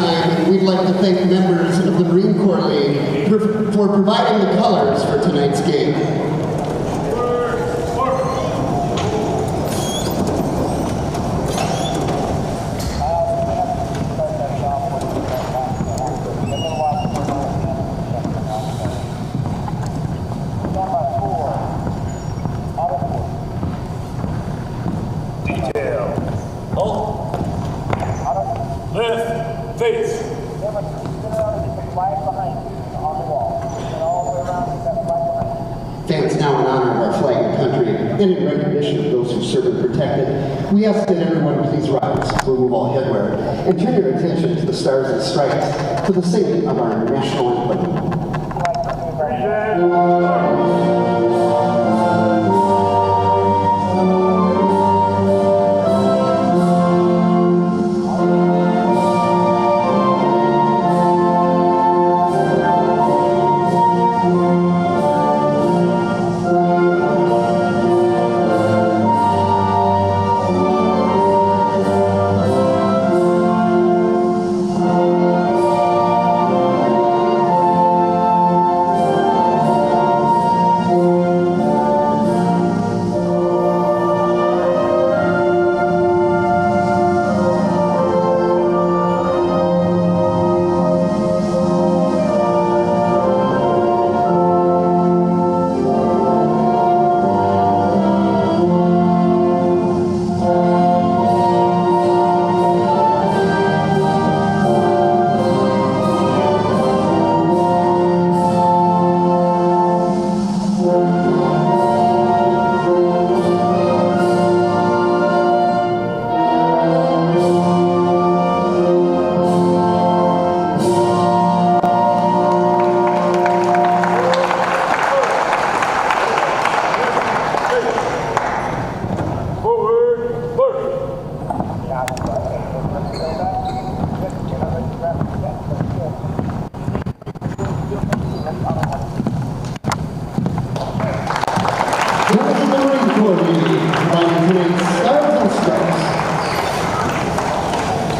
time, we'd like to thank members of the Marine Corps League for providing the colors for tonight's game. Fans, now in honor of our flag and country, and in recognition of those who serve and protected, we ask that everyone please rise, remove all headwear, and turn your attention to the stars and stripes for the singing of our national anthem.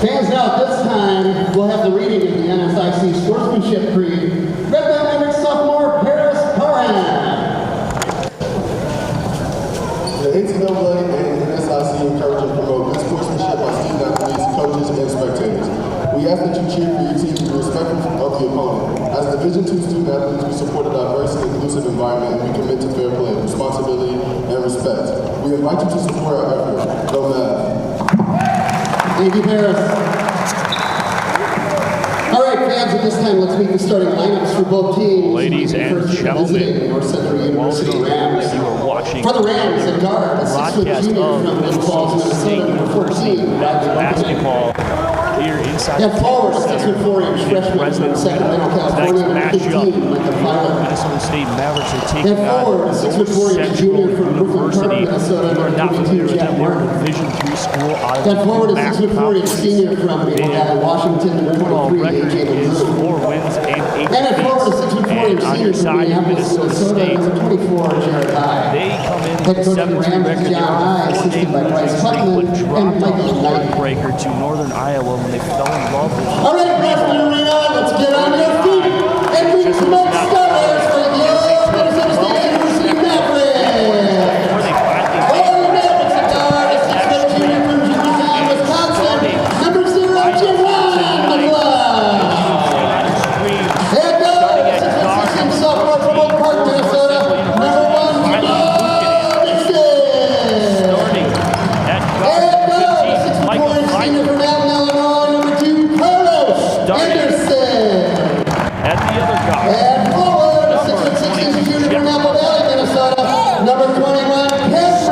Fans, now at this time, we'll have the reading of the NSIC Sportsmanship Creed, read by Limerick sophomore Paris Parham. The NCAA and NSIC encourage and promote good sportsmanship by student athletes, coaches, and spectators. We ask that you cheer for your team and be respectful of the opponent. As Division II student athletes, we support a diverse and inclusive environment, and we commit to fair play, responsibility, and respect. We invite you to support our effort. Go Mavs. Thank you, Paris. All right, fans, at this time, let's meet the starting lineups for both teams. Ladies and gentlemen, North Central University Rams. You are watching for the Rams, a guard, a 6-foot junior from Little Falls, Minnesota, number 14, basketball here inside and forward, 6'4" freshman from Sacramento, California, number 15, Michael Fowler. Minnesota State Mavericks are taking and forward, on 6'4" junior from Brooklyn Park, Minnesota, you are not number familiar 22, with Jack them. They're a Martin. Division III school out of And forward, a Mankato. 6'4" senior from Washington, number Overall 23, record AJ is Blue. 4 wins and 8 And at forward, a 6'4" And on senior your from side, Minneapolis, Minnesota Minnesota, State, number 24, Jared High. they come in Head with coach of the 7-2 Rams record. is They John were High, on a 4-game assisted by losing Bryce streak, Putnam but and dropped Michael a Knight. heartbreaker to Northern Iowa when they fell in love with All right, Boston Arena, let's get on your feet and we Just promote not- stars for the Minnesota State University Mavericks. where they finally Oh, the Mavericks are guard, a 6'4" junior from Germantown, Wisconsin, number 0, Jawan McLeod. Head coach, 6'6" sophomore from Oak Park, Minnesota, number 1, Jamal Dixon. starting at guard, Head coach, 15, Michael 6'4" senior Knight. from Allen, Illinois, number 2, Carlos Anderson. At the other guard, And forward, 6'6" junior from Apple Valley, Minnesota, number 21,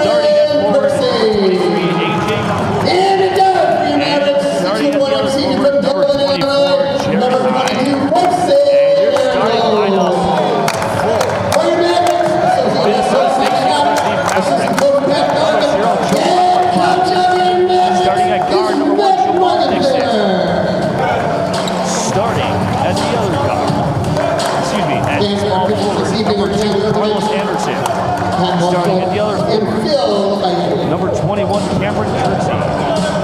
starting at Cameron forward, Percy. 23, AJ Mahmoud. And it does for you, Mavericks, Starting at the 6'1" other senior forward, from number Dublin, 24, Illinois, Jared number High. 22, And Bryce your starting lineup for your Mavericks, Minnesota State University assistant Mavericks. coach Pat Garvin, Zero, and coach of your Mavericks Starting at guard, is number 1, Matt Jamal Dixon. Morgenthau. Starting at the other guard, excuse me, at Fans, small our pitchers forward, this evening number are 2, Chandler Carlos Evans, Anderson. Pat Starting at the other Walsh, and Phil Bailey. Number 21, Cameron Curtsey.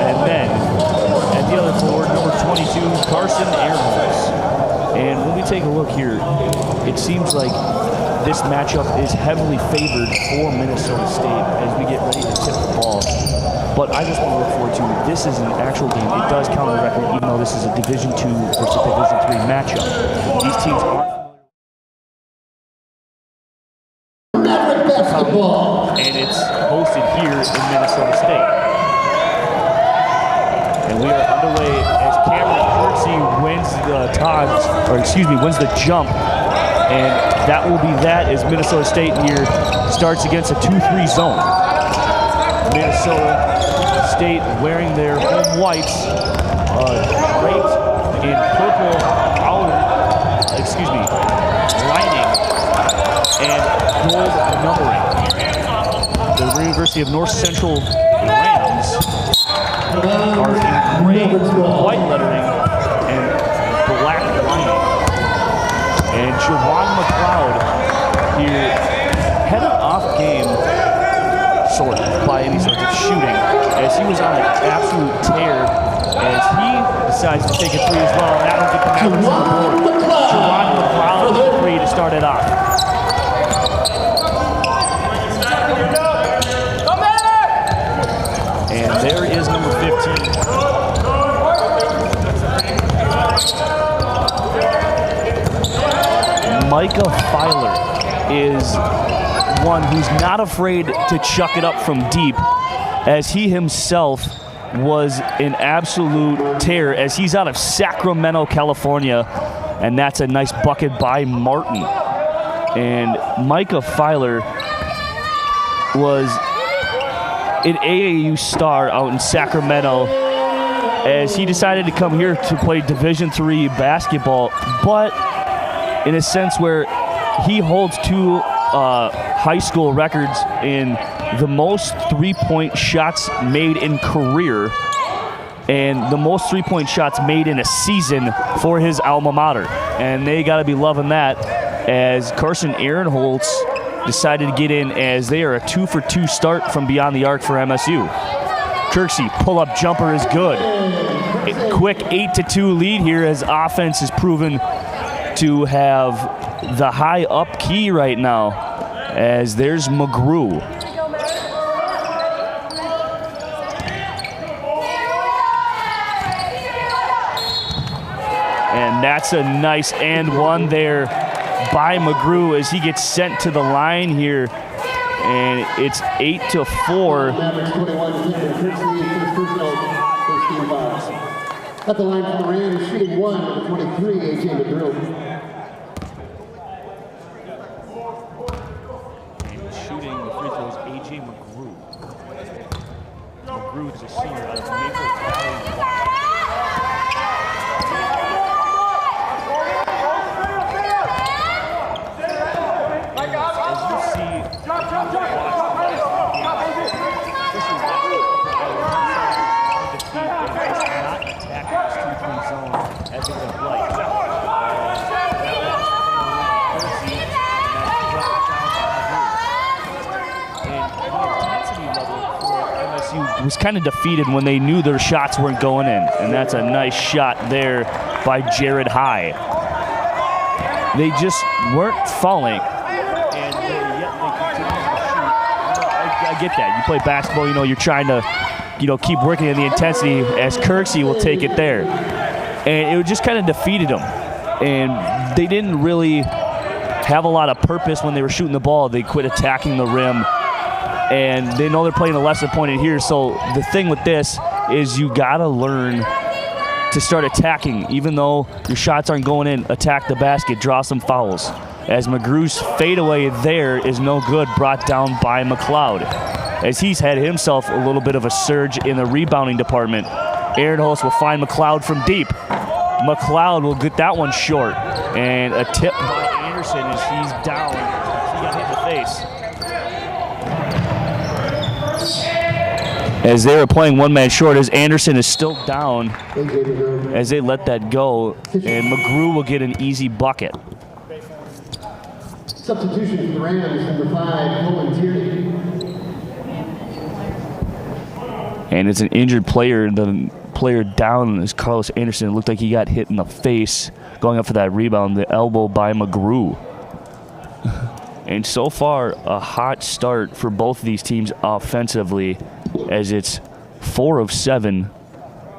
And then at the other forward, number 22, Carson Airholz. And when we take a look here, it seems like this matchup is heavily favored for Minnesota State as we get ready to tip the ball. But I just want to look forward to, this is an actual game. It does count the record, even though this is a Division II versus Division III matchup. These teams aren't Maverick basketball. and it's hosted here in Minnesota State. And we are underway as Cameron Corsi wins the wins the jump. And that will be that as Minnesota State here starts against a 2-3 zone. Minnesota State wearing their home whites, draped in purple lining and gold numbering. The University of North Central Rams are in gray, white lettering, and black lining. And Javon McLeod here had an off game, sort of, by any sorts of shooting, as he was on an absolute tear, as he decides to take a three as well, and that will get the Mavericks on the board. Javon McLeod with a three to start it off. And there is number 15. Micah Filer is one who's not afraid to chuck it up from deep, as he himself was an absolute tear as he's out of Sacramento, California, and that's a nice bucket by Martin. And Micah Filer was an AAU star out in Sacramento as he decided to come here to play Division III basketball, but in a sense where he holds two high school records in the most three-point shots made in career and the most three-point shots made in a season for his alma mater. And they got to be loving that as Carson Ehrenholz decided to get in as they are a 2-for-2 start from beyond the arc for MSU. Kirksey, pull-up jumper is good. A quick 8-2 lead here as offense is proven to have the high up key right now as there's McGrew. And that's a nice and one there by McGrew as he gets sent to the line here. And it's 8-4. At the line from the Rams, shooting one of the 23, A.J. McGrew. And shooting the free throws, A.J. McGrew. McGrew is a senior out of Maple Valley, As you see, as it would like. And the intensity level for MSU was kind of defeated when they knew their shots weren't going in. And that's a nice shot there by Jared High. They just weren't falling. And yet they continued to shoot. I get that. You play basketball, you're trying to keep working in the intensity as Kirksey will take it there. And it just kind of defeated them. And they didn't really have a lot of purpose when they were shooting the ball. They quit attacking the rim. And they know they're playing a lesser point here. So the thing with this is you got to learn to start attacking. Even though your shots aren't going in, attack the basket, draw some fouls. As McGrew's fadeaway there is no good, brought down by McLeod. As he's had himself a little bit of a surge in the rebounding department. Ehrenholz will find McLeod from deep. McLeod will get that one short. And a tip by Anderson as he's down. He got hit in the face. As they were playing one man short, as Anderson is still down as they let that go. And McGrew will get an easy bucket. Substitution for the Rams, number 5, Colin Tierney. And it's an injured player. The player down is Carlos Anderson. It looked like he got hit in the face going up for that rebound, the elbow by McGrew. And so far, a hot start for both of these teams offensively, as it's 4 of 7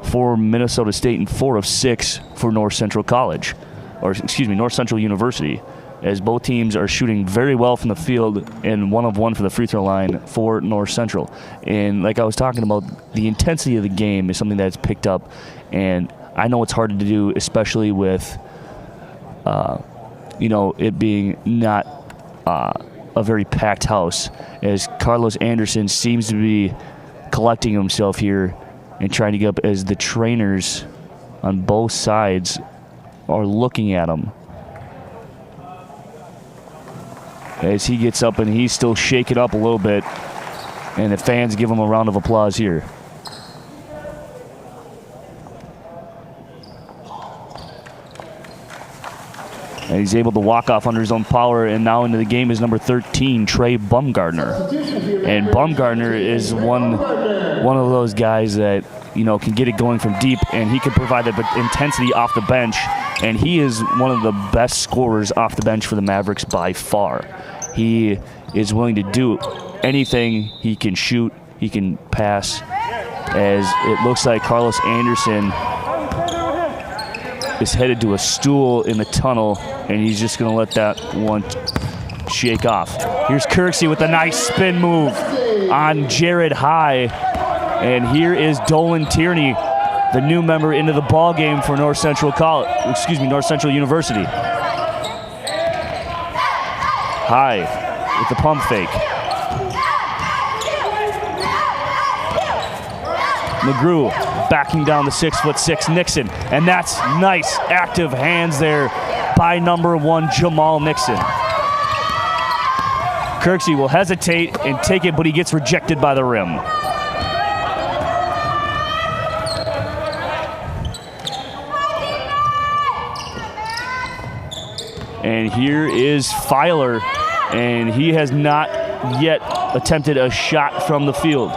for Minnesota State and 4 of 6 for North Central College, or excuse me, North Central University, as both teams are shooting very well from the field and 1 of 1 for the free throw line for North Central. And like I was talking about, the intensity of the game is something that's picked up, and I know it's hard to do, especially with it being not a very packed house, as Carlos Anderson seems to be collecting himself here and trying to get up as the trainers on both sides are looking at him. As he gets up and he's still shaking up a little bit, and the fans give him a round of applause here. And he's able to walk off under his own power, and now into the game is number 13, Trey Bumgardner. And Bumgardner is one of those guys that, can get it going from deep, and he can provide the intensity off the bench. And he is one of the best scorers off the bench for the Mavericks by far. He is willing to do anything. He can shoot, he can pass, as it looks like Carlos Anderson is headed to a stool in the tunnel, and he's just going to let that one shake off. Here's Kirksey with a nice spin move on Jared High, and here is Dolan Tierney, the new member into the ball game for North Central University. High with the pump fake. McGrew backing down the 6'6" Nixon, and that's nice active hands there by number 1 Jamal Nixon. Kirksey will hesitate and take it, but he gets rejected by the rim. And here is Filer, and he has not yet attempted a shot from the field.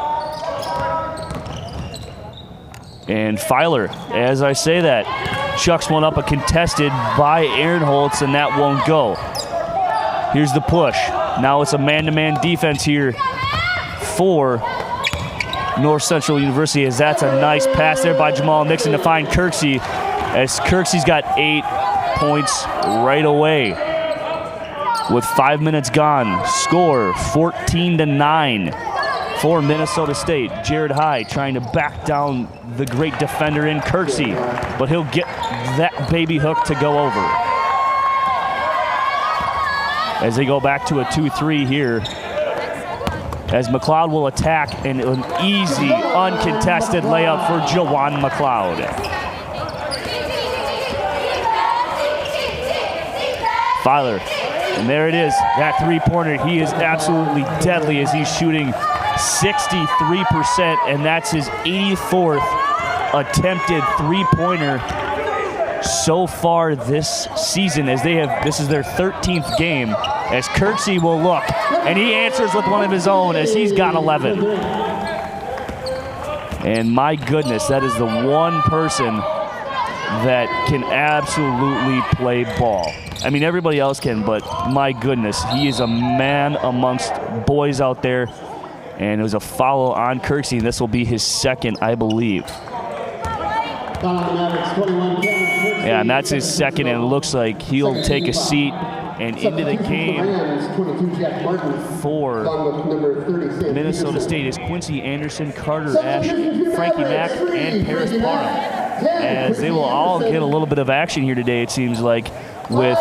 And Filer, as I say that, chucks one up, a contested by Aaron Holtz, and that won't go. Here's the push. Now it's a man-to-man defense here for North Central University, as that's a nice pass there by Jamal Nixon to find Kirksey, as Kirksey's got 8 points right away. With 5 minutes gone, score 14-9 for Minnesota State. Jared High trying to back down the great defender in Kirksey, but he'll get that baby hook to go over. As they go back to a 2-3 here, as McLeod will attack, and an easy, uncontested layup for Jawan McLeod. Filer, and there it is, that three-pointer. He is absolutely deadly as he's shooting 63%, and that's his 84th attempted three-pointer so far this season, as this is their 13th game, as Kirksey will look, and he answers with one of his own, as he's got 11. And my goodness, that is the one person that can absolutely play ball. I mean, everybody else can, but my goodness, he is a man amongst boys out there. And it was a foul on Kirksey, and this will be his second, I believe. Yeah, and that's his second, and it looks like he'll take a seat and into the game for Minnesota State is Quincy Anderson, Carter Ash, Frankie Mack, and Paris Parham, as they will all get a little bit of action here today, it seems like, with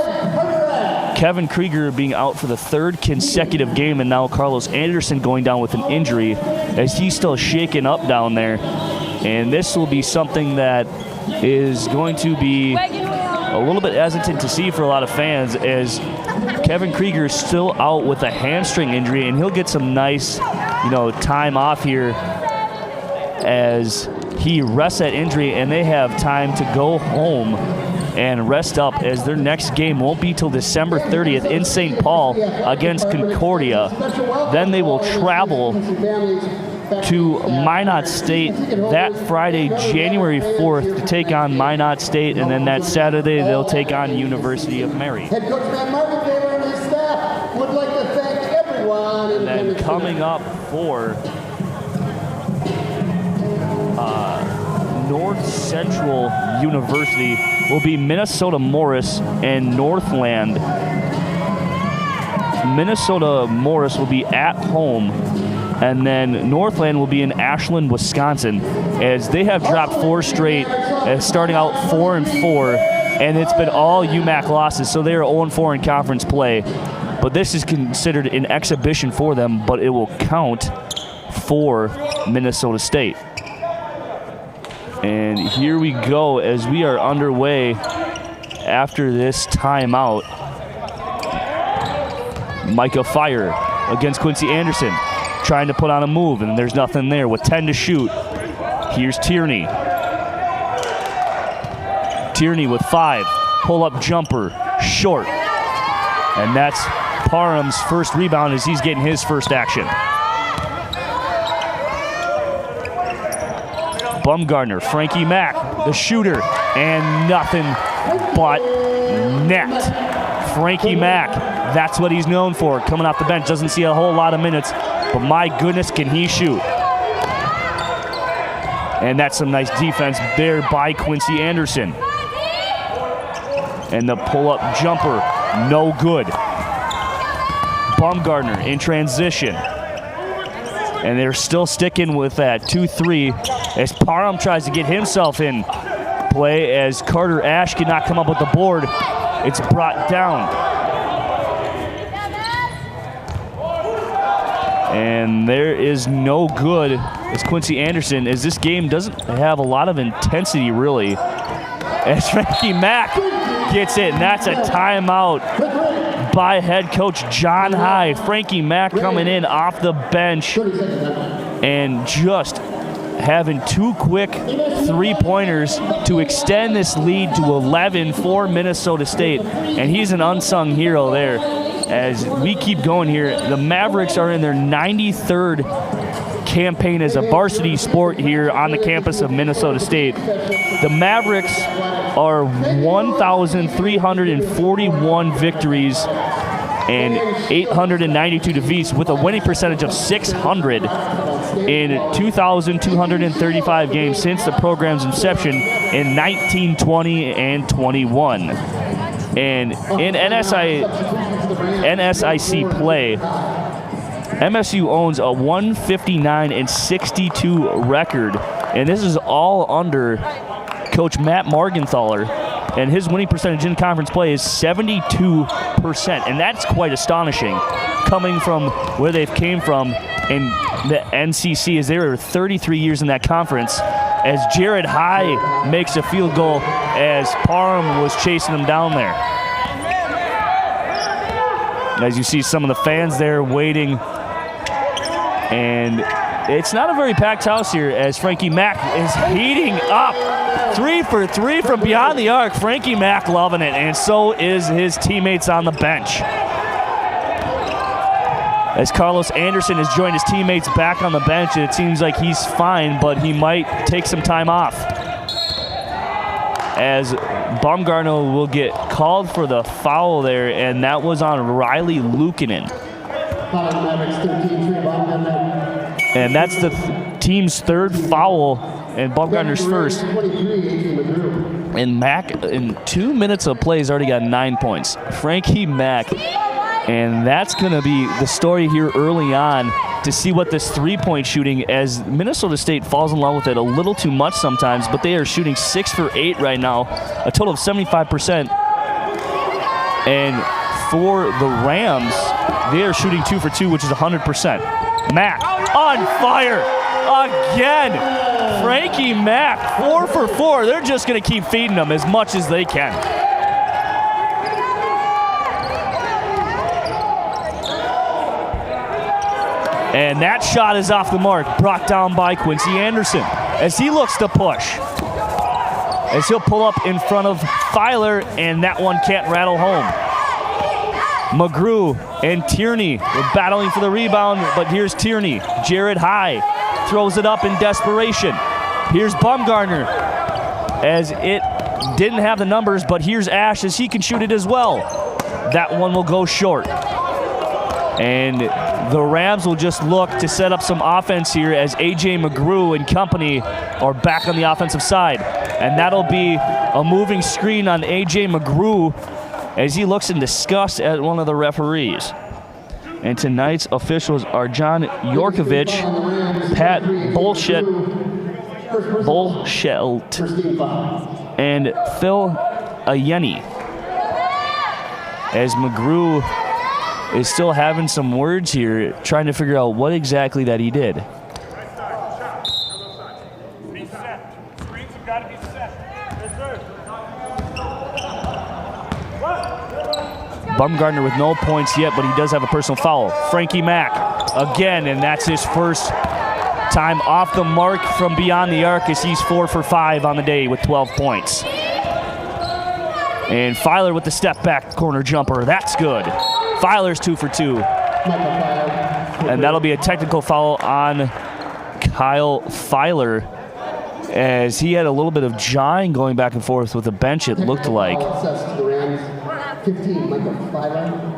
Kevin Krieger being out for the 3rd consecutive game, and now Carlos Anderson going down with an injury, as he's still shaken up down there. And this will be something that is going to be a little bit hesitant to see for a lot of fans, as Kevin Krieger is still out with a hamstring injury, and he'll get some nice, time off here as he rests that injury, and they have time to go home and rest up, as their next game won't be till December 30th in St. Paul against Concordia. Then they will travel to Minot State that Friday, January 4th, to take on Minot State, and then that Saturday they'll take on University of Mary. Head coach Matt Martin and his staff would like to thank everyone. And then coming up for North Central University will be Minnesota Morris and Northland. Minnesota Morris will be at home, and then Northland will be in Ashland, Wisconsin, as they have dropped 4 straight, starting out 4-4, and it's been all UMAC losses, so they are 0-4 in conference play. But this is considered an exhibition for them, but it will count for Minnesota State. And here we go as we are underway after this timeout. Micah Fire against Quincy Anderson, trying to put on a move, and there's nothing there with 10 to shoot. Here's Tierney. Tierney with 5. Pull-up jumper, short. And that's Parham's first rebound as he's getting his first action. Bumgardner, Frankie Mack, the shooter, and nothing but net. Frankie Mack, that's what he's known for, coming off the bench. Doesn't see a whole lot of minutes, but my goodness, can he shoot. And that's some nice defense there by Quincy Anderson. And the pull-up jumper, no good. Bumgardner in transition. And they're still sticking with that 2-3 as Parham tries to get himself in play as Carter Ash cannot come up with the board. It's brought down. And there is no good as Quincy Anderson, as this game doesn't have a lot of intensity really. As Frankie Mack gets it, and that's a timeout by head coach John Hyde. Frankie Mack coming in off the bench and just having 2 quick 3-pointers to extend this lead to 11 for Minnesota State. And he's an unsung hero there. As we keep going here, the Mavericks are in their 93rd campaign as a varsity sport here on the campus of Minnesota State. The Mavericks are 1,341 victories and 892 defeats with a winning percentage of 600 in 2,235 games since the program's inception in 1920 and 21. And in NSIC play, MSU owns a 159-62 record, and this is all under Coach Matt Morgenthaler, and his winning percentage in conference play is 72%, and that's quite astonishing coming from where they've came from in the NCC, as they were 33 years in that conference, as Jared High makes a field goal as Parham was chasing him down there. And as you see some of the fans there waiting, and it's not a very packed house here as Frankie Mack is heating up. 3 for 3 from beyond the arc. Frankie Mack loving it, and so is his teammates on the bench. As Carlos Anderson has joined his teammates back on the bench, it seems like he's fine, but he might take some time off. As Baumgartner will get called for the foul there, and that was on Riley Luukkonen. And that's the team's 3rd foul, and Baumgartner's first. And Mack, in 2 minutes of play, has already got 9 points. Frankie Mack, and that's going to be the story here early on to see what this 3-point shooting, as Minnesota State falls in love with it a little too much sometimes, but they are shooting 6 for 8 right now, a total of 75%. And for the Rams, they are shooting 2 for 2, which is 100%. Mack on fire again. Frankie Mack, 4 for 4. They're just going to keep feeding them as much as they can. And that shot is off the mark, brought down by Quincy Anderson as he looks to push. As he'll pull up in front of Filer, and that one can't rattle home. McGrew and Tierney were battling for the rebound, but here's Tierney. Jared High throws it up in desperation. Here's Bumgarner, as it didn't have the numbers, but here's Ash as he can shoot it as well. That one will go short. And the Rams will just look to set up some offense here as A.J. McGrew and company are back on the offensive side. And that'll be a moving screen on A.J. McGrew as he looks in disgust at one of the referees. And tonight's officials are John Yorkovich, Pat Bullshit, and Phil Ayeni. As McGrew is still having some words here, trying to figure out what exactly that he did. Bumgarner with no points yet, but he does have a personal foul. Frankie Mack again, and that's his first time off the mark from beyond the arc as he's 4 for 5 on the day with 12 points. And Filer with the step back corner jumper. That's good. Filer's 2 for 2. And that'll be a technical foul on Kyle Filer as he had a little bit of jawing going back and forth with the bench, it looked like. 15, Michael Filer.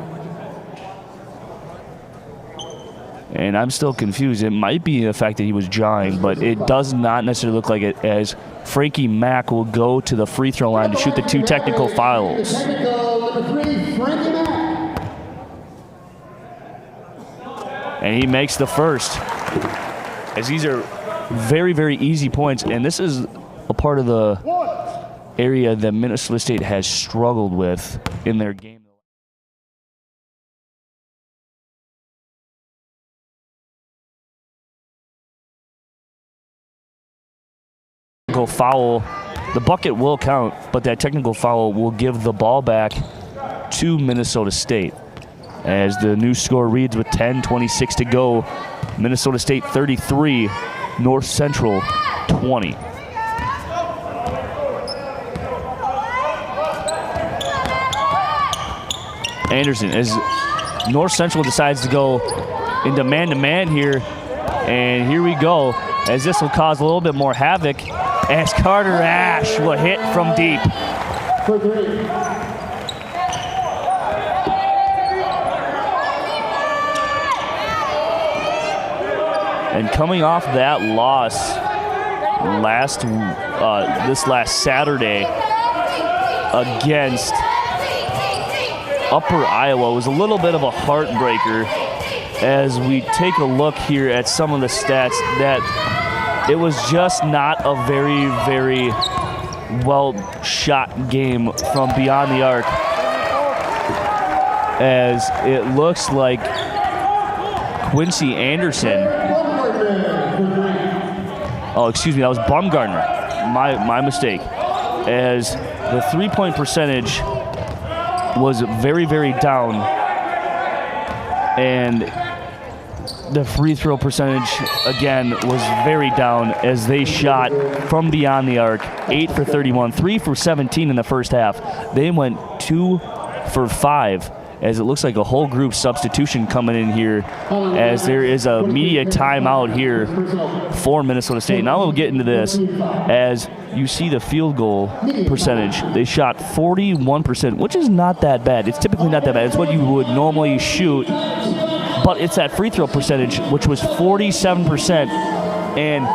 And I'm still confused. It might be the fact that he was jawing, but it does not necessarily look like it, as Frankie Mack will go to the free throw line to shoot the 2 technical fouls. Technical number 3, Frankie Mack. And he makes the first. As these are very, very easy points, and this is a part of the area that Minnesota State has struggled with in their game. Foul, the bucket will count, but that technical foul will give the ball back to Minnesota State. As the new score reads with 10:26 to go, Minnesota State 33, North Central 20. Anderson, as North Central decides to go into man-to-man here, and here we go, as this will cause a little bit more havoc, as Carter Ash will hit from deep. For 3. And coming off that loss this last Saturday against Upper Iowa was a little bit of a heartbreaker as we take a look here at some of the stats that it was just not a very, very well shot game from beyond the arc, as it looks like Quincy Anderson, oh, excuse me, that was Bumgarner, my mistake, as the three-point percentage was very, very down, and the free throw percentage again was very down as they shot from beyond the arc 8 for 31, 3 for 17 in the first half. They went 2 for 5 as it looks like a whole group substitution coming in here as there is a media timeout here for Minnesota State. Now we'll get into this as you see the field goal percentage. They shot 41%, which is not that bad. It's typically not that bad. It's what you would normally shoot, but it's that free throw percentage, which was 47%, and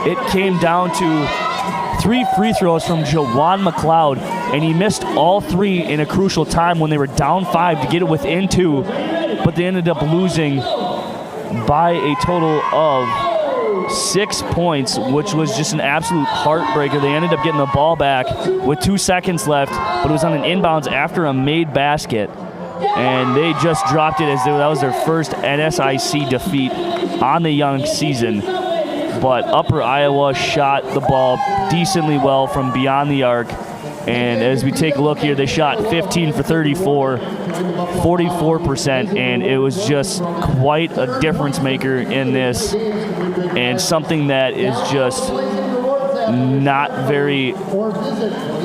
it came down to 3 free throws from Jawan McLeod, and he missed all 3 in a crucial time when they were down 5 to get it within 2, but they ended up losing by a total of 6 points, which was just an absolute heartbreaker. They ended up getting the ball back with 2 seconds left, but it was on an inbounds after a made basket, and they just dropped it as that was their first NSIC defeat on the young season. But Upper Iowa shot the ball decently well from beyond the arc. And as we take a look here, they shot 15 for 34, 44%, and it was just quite a difference maker in this, and something that is just not very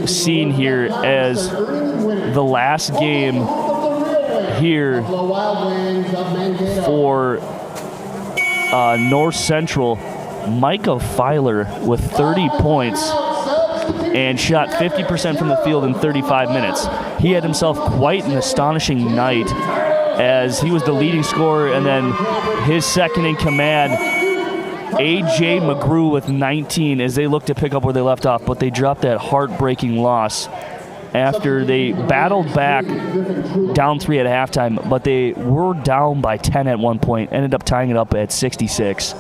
seen here, as the last game here for North Central Micah Filer with 30 points and shot 50% from the field in 35 minutes. He had himself quite an astonishing night as he was the leading scorer, and then his second in command, A.J. McGrew with 19 as they look to pick up where they left off, but they dropped that heartbreaking loss after they battled back down 3 at halftime, but they were down by 10 at one point, ended up tying it up at 66,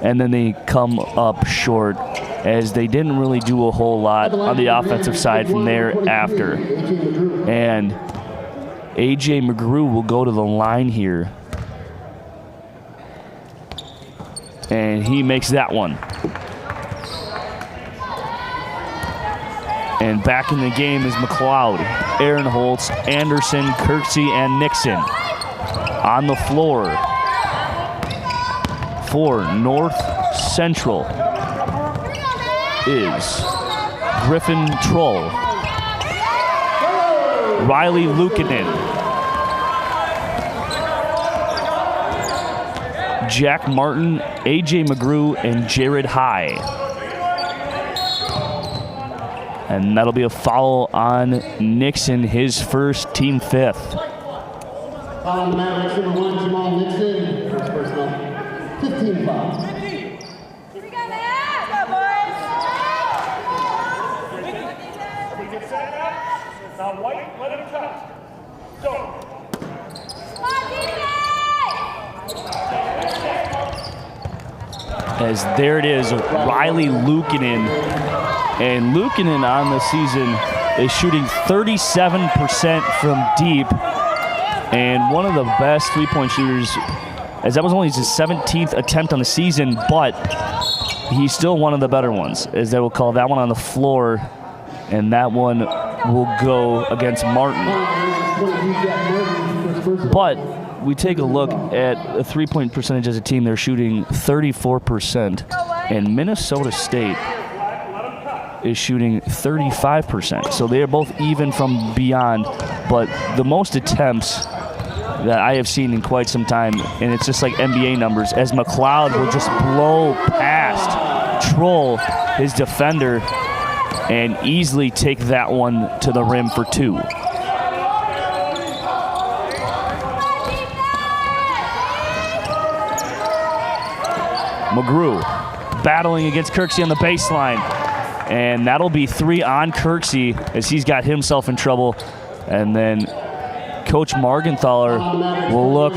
and then they come up short as they didn't really do a whole lot on the offensive side from there after. And A.J. McGrew will go to the line here. And he makes that one. And back in the game is McLeod, Aaron Holtz, Anderson, Kirksey, and Nixon. On the floor for North Central is Griffin Troll, Riley Lukanen, Jack Martin, A.J. McGrew, and Jared High. And that'll be a foul on Nixon, his first, team fifth. Foul on the Mavericks, number 1, Jamal Nixon. First personal, 15 fouls. Now White, let him cut. Go. As there it is, Riley Lukanen. And Lukanen on the season is shooting 37% from deep, and one of the best three-point shooters, as that was only his 17th attempt on the season, but he's still one of the better ones, as they will call that one on the floor, and that one will go against Martin. But we take a look at a three-point percentage as a team. They're shooting 34%, and Minnesota State is shooting 35%. So they are both even from beyond, but the most attempts that I have seen in quite some time, and it's just like NBA numbers, as McLeod will just blow past Troll, his defender, and easily take that one to the rim for two. McGrew battling against Kirksey on the baseline, and that'll be three on Kirksey as he's got himself in trouble. And then Coach Morgenthaler will look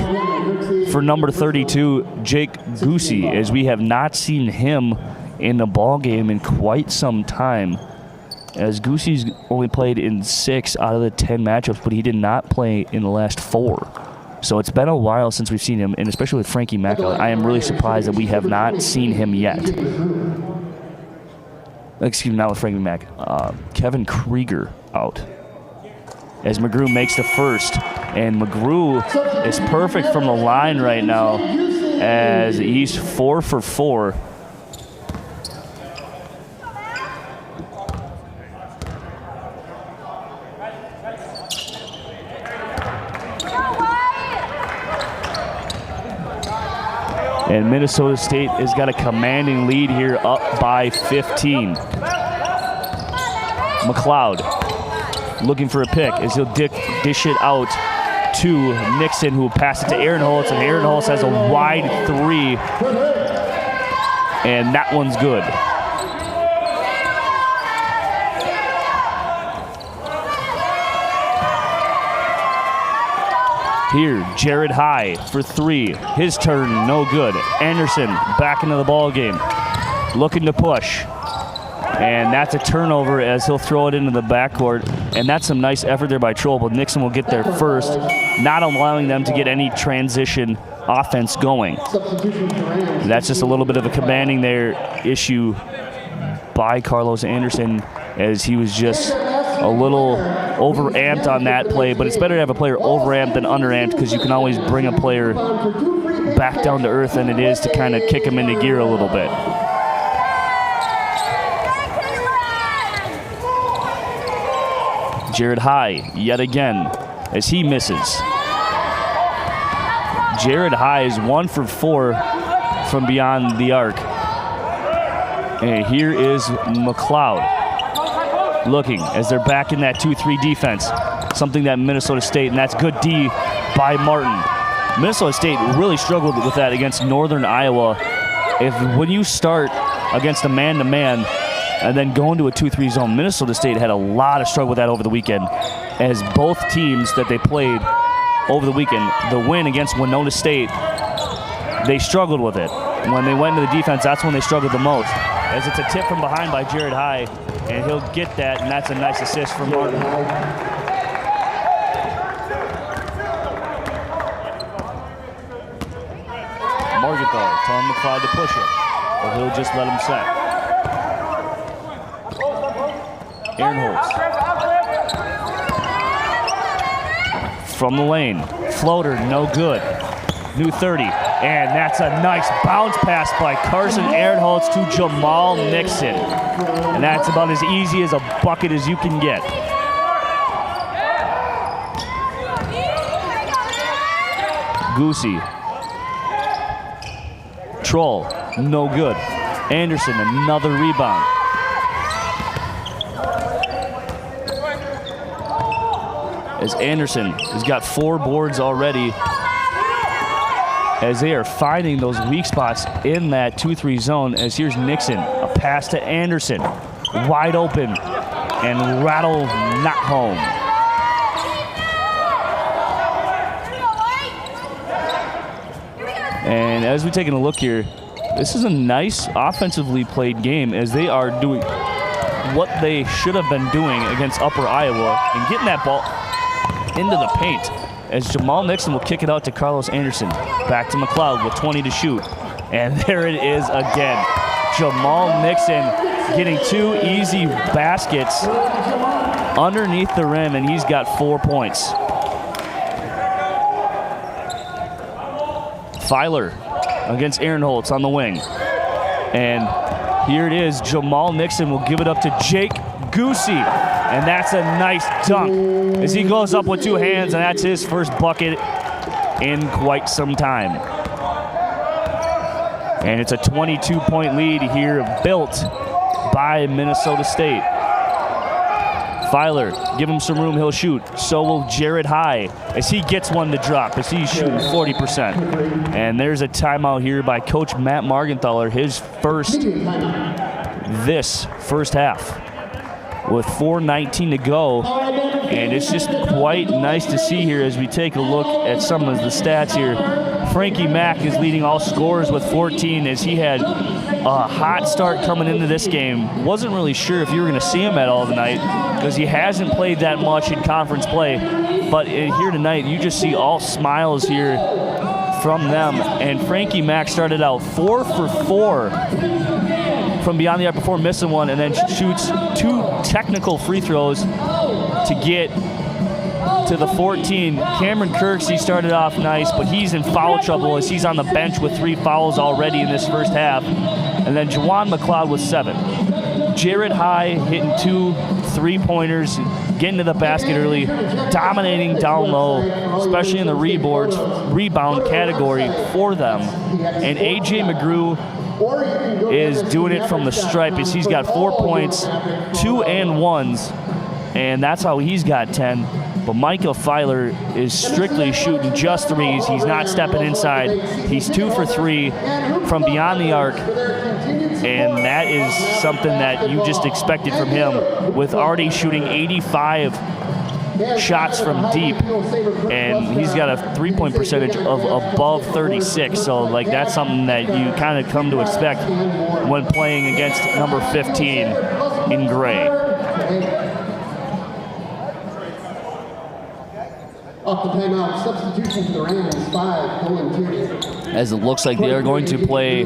for number 32, Jake Goosey, as we have not seen him in the ball game in quite some time, as Goosey's only played in 6 out of the 10 matchups, but he did not play in the last 4. So it's been a while since we've seen him, and especially with Frankie Mankato, I am really surprised that we have not seen him yet. Excuse me, not with Frankie Mack. Kevin Krieger out, as McGrew makes the first. And McGrew is perfect from the line right now, as he's 4 for 4. And Minnesota State has got a commanding lead here, up by 15. McLeod looking for a pick as he'll dish it out to Nixon, who will pass it to Aaron Holtz, and Aaron Holtz has a wide three, and that one's good. Here, Jared High for 3. His turn, no good. Anderson back into the ball game, looking to push. And that's a turnover as he'll throw it into the backcourt. And that's some nice effort there by Troll, but Nixon will get there first, not allowing them to get any transition offense going. That's just a little bit of a commanding there issue by Carlos Anderson, as he was just a little overamped on that play, but it's better to have a player overamped than underamped, because you can always bring a player back down to earth than it is to kind of kick him into gear a little bit. Jared High yet again as he misses. Jared High is 1 for 4 from beyond the arc, And here is McLeod looking as they're back in that 2-3 defense, something that Minnesota State, and that's good D by Martin. Minnesota State really struggled with that against Northern Iowa. When you start against a man-to-man and then go into a 2-3 zone, Minnesota State had a lot of struggle with that over the weekend, as both teams that they played over the weekend, the win against Winona State, they struggled with it. When they went into the defense, that's when they struggled the most, as it's a tip from behind by Jared High, and he'll get that, and that's a nice assist from Martin. Morgenthau telling McLeod to push it, but he'll just let him set. Ehrenholz from the lane, floater, no good. New 30, and that's a nice bounce pass by Carson Ehrenholz to Jamal Nixon. And that's about as easy as a bucket as you can get. Goosey. Troll, no good. Anderson, another rebound. As Anderson has got 4 boards already, as they are finding those weak spots in that 2-3 zone, as here's Nixon, a pass to Anderson, wide open, and Rattle not home. And as we're taking a look here, this is a nice offensively played game, as they are doing what they should have been doing against Upper Iowa and getting that ball into the paint, as Jamal Nixon will kick it out to Carlos Anderson. Back to McLeod with 20 to shoot. And there it is again. Jamal Nixon getting 2 easy baskets underneath the rim, and he's got 4 points. Filer against Ehrenholz on the wing. And here it is. Jamal Nixon will give it up to Jake Goosey. And that's a nice dunk as he goes up with 2 hands, and that's his first bucket in quite some time. And it's a 22-point lead here, built by Minnesota State. Filer, give him some room, he'll shoot. So will Jared High, as he gets one to drop, as he's shooting 40%. And there's a timeout here by Coach Matt Margenthaler, his first this first half, with 4:19 to go. And it's just quite nice to see here as we take a look at some of the stats here. Frankie Mack is leading all scorers with 14, as he had a hot start coming into this game. Wasn't really sure if you were going to see him at all tonight, because he hasn't played that much in conference play. But here tonight, you just see all smiles here from them. And Frankie Mack started out 4 for 4 from beyond the arc before missing one, and then shoots 2 technical free throws to get to the 14. Cameron Kirksey started off nice, but he's in foul trouble as he's on the bench with 3 fouls already in this first half. And then Juwan McLeod with 7. Jared High hitting 2 3-pointers, getting to the basket early, dominating down low, especially in the rebound category for them. And A.J. McGrew is doing it from the stripe, as he's got 4 points, 2 and 1s, and that's how he's got 10. But Micah Filer is strictly shooting just 3s. He's not stepping inside. He's 2 for 3 from beyond the arc, and that is something that you just expected from him, with already shooting 85 shots from deep, and he's got a 3-point percentage of above 36. So like, that's something that you kind of come to expect when playing against number 15 in gray. Off the timeout, substitution for the Rams, 5, Colin Tierney. As it looks like they are going to play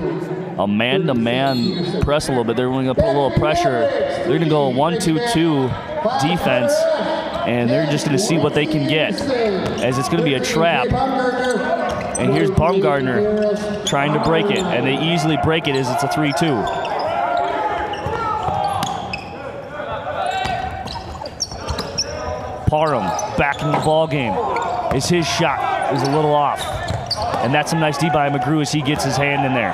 a man-to-man press a little bit. They're going to put a little pressure. They're going to go a 1-2-2 defense, and they're just going to see what they can get, as it's going to be a trap. And here's Baumgartner trying to break it, and they easily break it as it's a 3-2. Parham back in the ball game. Is his shot is a little off, and that's some nice D by McGrew as he gets his hand in there.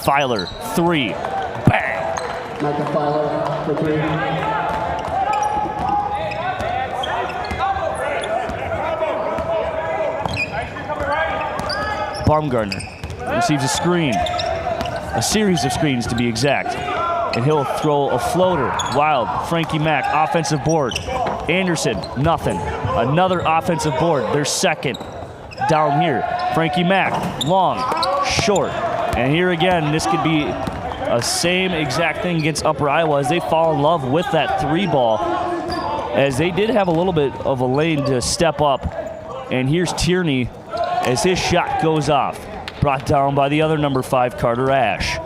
Filer, 3. Bang! Michael Filer for 3. Baumgartner receives a screen, a series of screens to be exact, and he'll throw a floater. Wild, Frankie Mack, offensive board. Anderson, nothing. Another offensive board, their second down here. Frankie Mack, long, short. And here again, this could be a same exact thing against Upper Iowa as they fall in love with that 3 ball, as they did have a little bit of a lane to step up. And here's Tierney as his shot goes off, brought down by the other number 5, Carter Ash.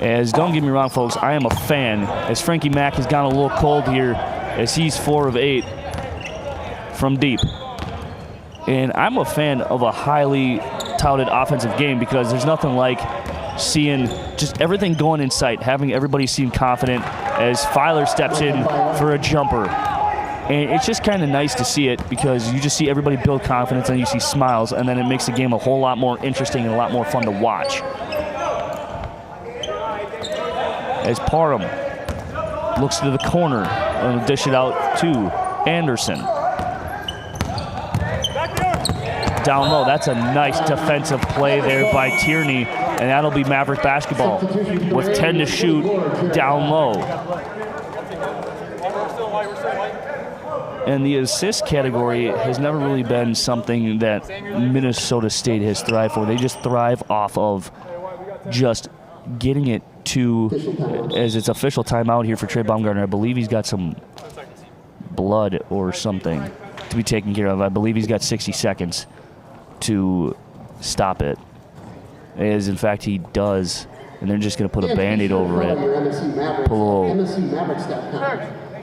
As, don't get me wrong, folks, I am a fan, as Frankie Mack has gone a little cold here, as he's 4 of 8 from deep. And I'm a fan of a highly touted offensive game, because there's nothing like seeing just everything going in sight, having everybody seem confident as Filer steps in for a jumper. And it's just kind of nice to see it, because you just see everybody build confidence and you see smiles, and then it makes the game a whole lot more interesting and a lot more fun to watch. As Parham looks to the corner and dish it out to Anderson. Down low, that's a nice defensive play there by Tierney, and that'll be Maverick basketball with 10 to shoot down low. And the assist category has never really been something that Minnesota State has thrived for. They just thrive off of just getting it to, as it's official timeout here for Trey Baumgartner. I believe he's got some blood or something to be taken care of. I believe he's got 60 seconds to stop it, as in fact he does, and they're just going to put a Band-Aid over it. Pull a little,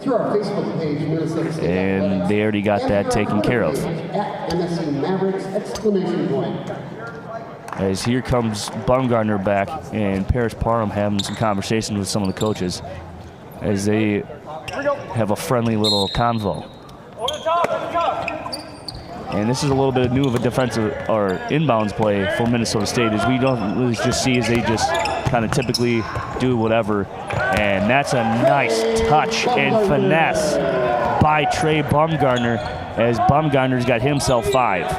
Through our Facebook page, Minnesota State and they already got that taken care of. At MSU Mavericks, exclamation point. As here comes Baumgartner back, and Paris Parham having some conversations with some of the coaches as they have a friendly little convo. And this is a little bit new of a defensive or inbounds play for Minnesota State, as we don't really just see as they just kind of typically do whatever. And that's a nice touch and finesse by Trey Baumgartner, as Baumgartner's got himself 5.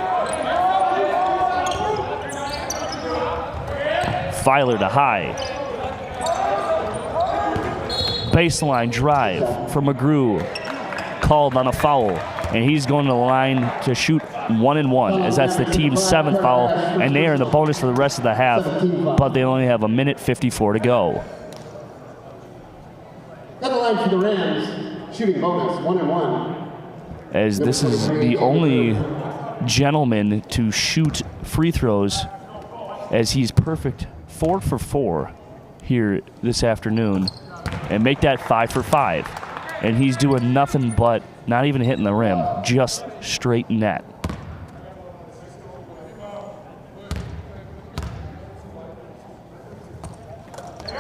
Filer to high. Baseline drive for McGrew, called on a foul, and he's going to the line to shoot 1-and-1, as that's the team's 7th foul, and they are in the bonus for the rest of the half, but they only have 1:54 to go. At the line for the Rams, shooting bonus, 1-and-1. As this is the only gentleman to shoot free throws, as he's perfect 4 for 4 here this afternoon, and make that 5 for 5. And he's doing nothing but not even hitting the rim, just straight net.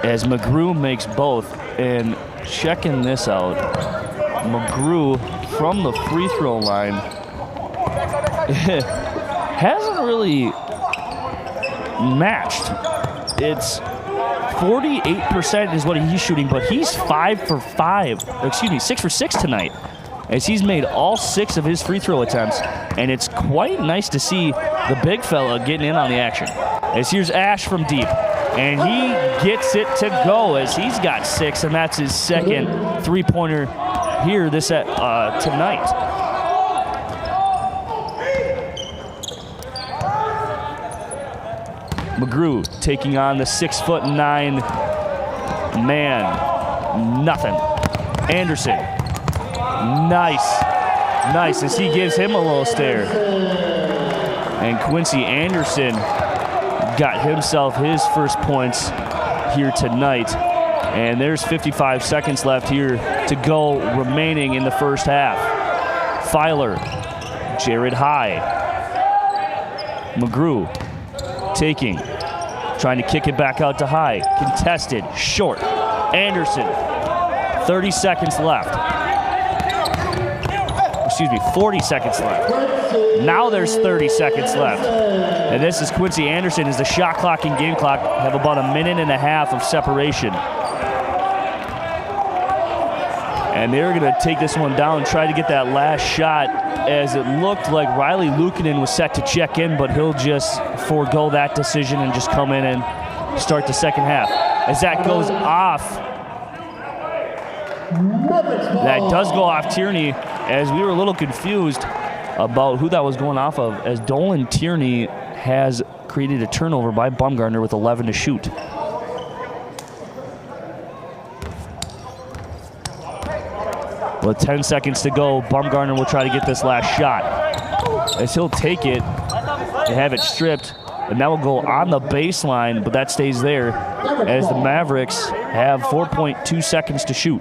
As McGrew makes both, and checking this out, McGrew from the free throw line hasn't really matched. It's 48% is what he's shooting, but he's 6 for 6 tonight, as he's made all 6 of his free throw attempts, and it's quite nice to see the big fella getting in on the action. As here's Ash from deep, and he gets it to go, as he's got 6, and that's his second three-pointer here tonight. McGrew taking on the 6'9" man. Nothing. Anderson. Nice as he gives him a little stare. And Quincy Anderson got himself his first points here tonight. And there's 55 seconds left here to go remaining in the first half. Filer. Jared High. McGrew taking, trying to kick it back out to High. Contested, short. Anderson, 30 seconds left. 40 seconds left. Now there's 30 seconds left. And this is Quincy Anderson as the shot clock and game clock have about a minute and a half of separation. And they're going to take this one down and try to get that last shot, as it looked like Riley Luukkonen was set to check in, but he'll just forego that decision and just come in and start the second half. As that goes off, that does go off Tierney, as we were a little confused about who that was going off of, as Dolan Tierney has created a turnover by Bumgarner with 11 to shoot. With 10 seconds to go, Bumgarner will try to get this last shot, as he'll take it and have it stripped, and that will go on the baseline, but that stays there, as the Mavericks have 4.2 seconds to shoot.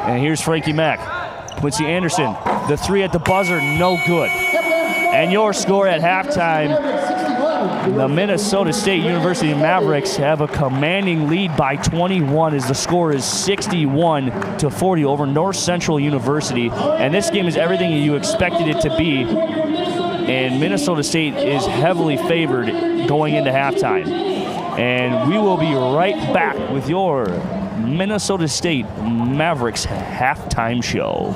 And here's Frankie Mack. Quincy Anderson, the three at the buzzer, no good. And your score at halftime, the Minnesota State University Mavericks have a commanding lead by 21, as the score is 61-40 over North Central University. And this game is everything you expected it to be. And Minnesota State is heavily favored going into halftime. And we will be right back with your Minnesota State Mavericks halftime show.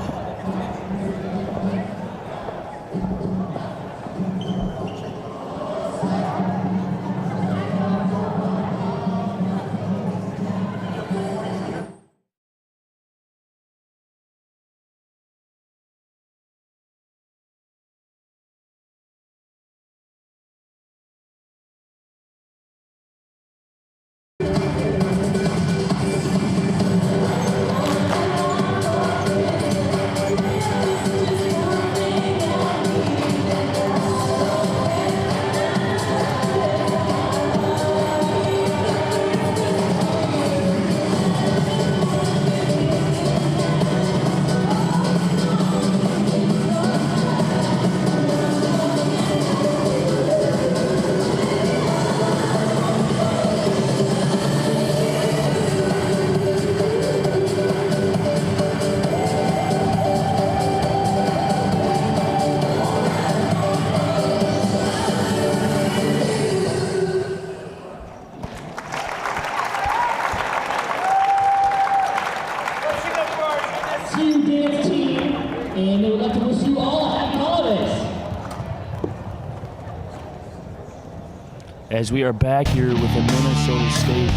As we are back here with the Minnesota State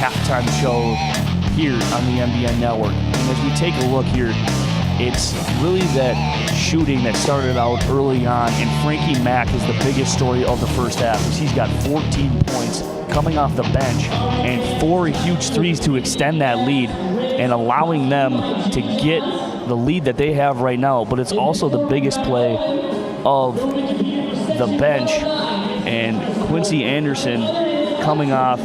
halftime show here on the MBN Network. And as we take a look here, it's really that shooting that started out early on, and Frankie Mack is the biggest story of the first half, as he's got 14 points coming off the bench and 4 huge threes to extend that lead and allowing them to get the lead that they have right now. But it's also the biggest play of the bench, and Quincy Anderson coming off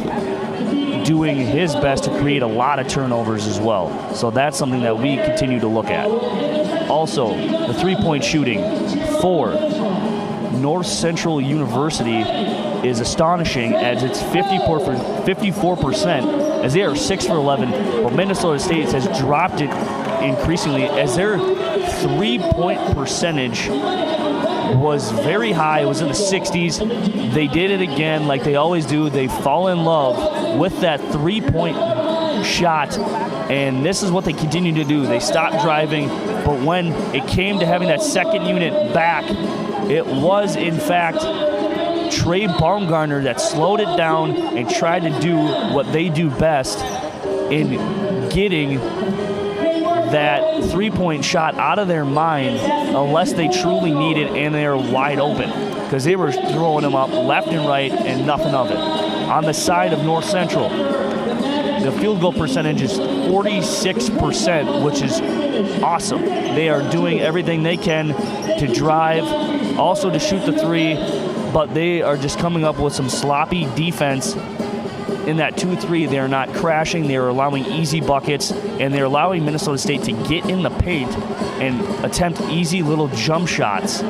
doing his best to create a lot of turnovers as well. So that's something that we continue to look at. Also, the three-point shooting for North Central University is astonishing, as it's 54%, as they are 6 for 11, but Minnesota State has dropped it increasingly, as their three-point percentage was very high. It was in the 60s. They did it again like they always do. They fall in love with that three-point shot, and this is what they continue to do. They stopped driving, but when it came to having that second unit back, it was, in fact, Trey Baumgartner that slowed it down and tried to do what they do best in getting that three-point shot out of their mind unless they truly need it and they're wide open, because they were throwing them up left and right and nothing of it. On the side of North Central, the field goal percentage is 46%, which is awesome. They are doing everything they can to drive, also to shoot the three, but they are just coming up with some sloppy defense. In that 2-3, they're not crashing. They're allowing easy buckets, and they're allowing Minnesota State to get in the paint and attempt easy little jump shots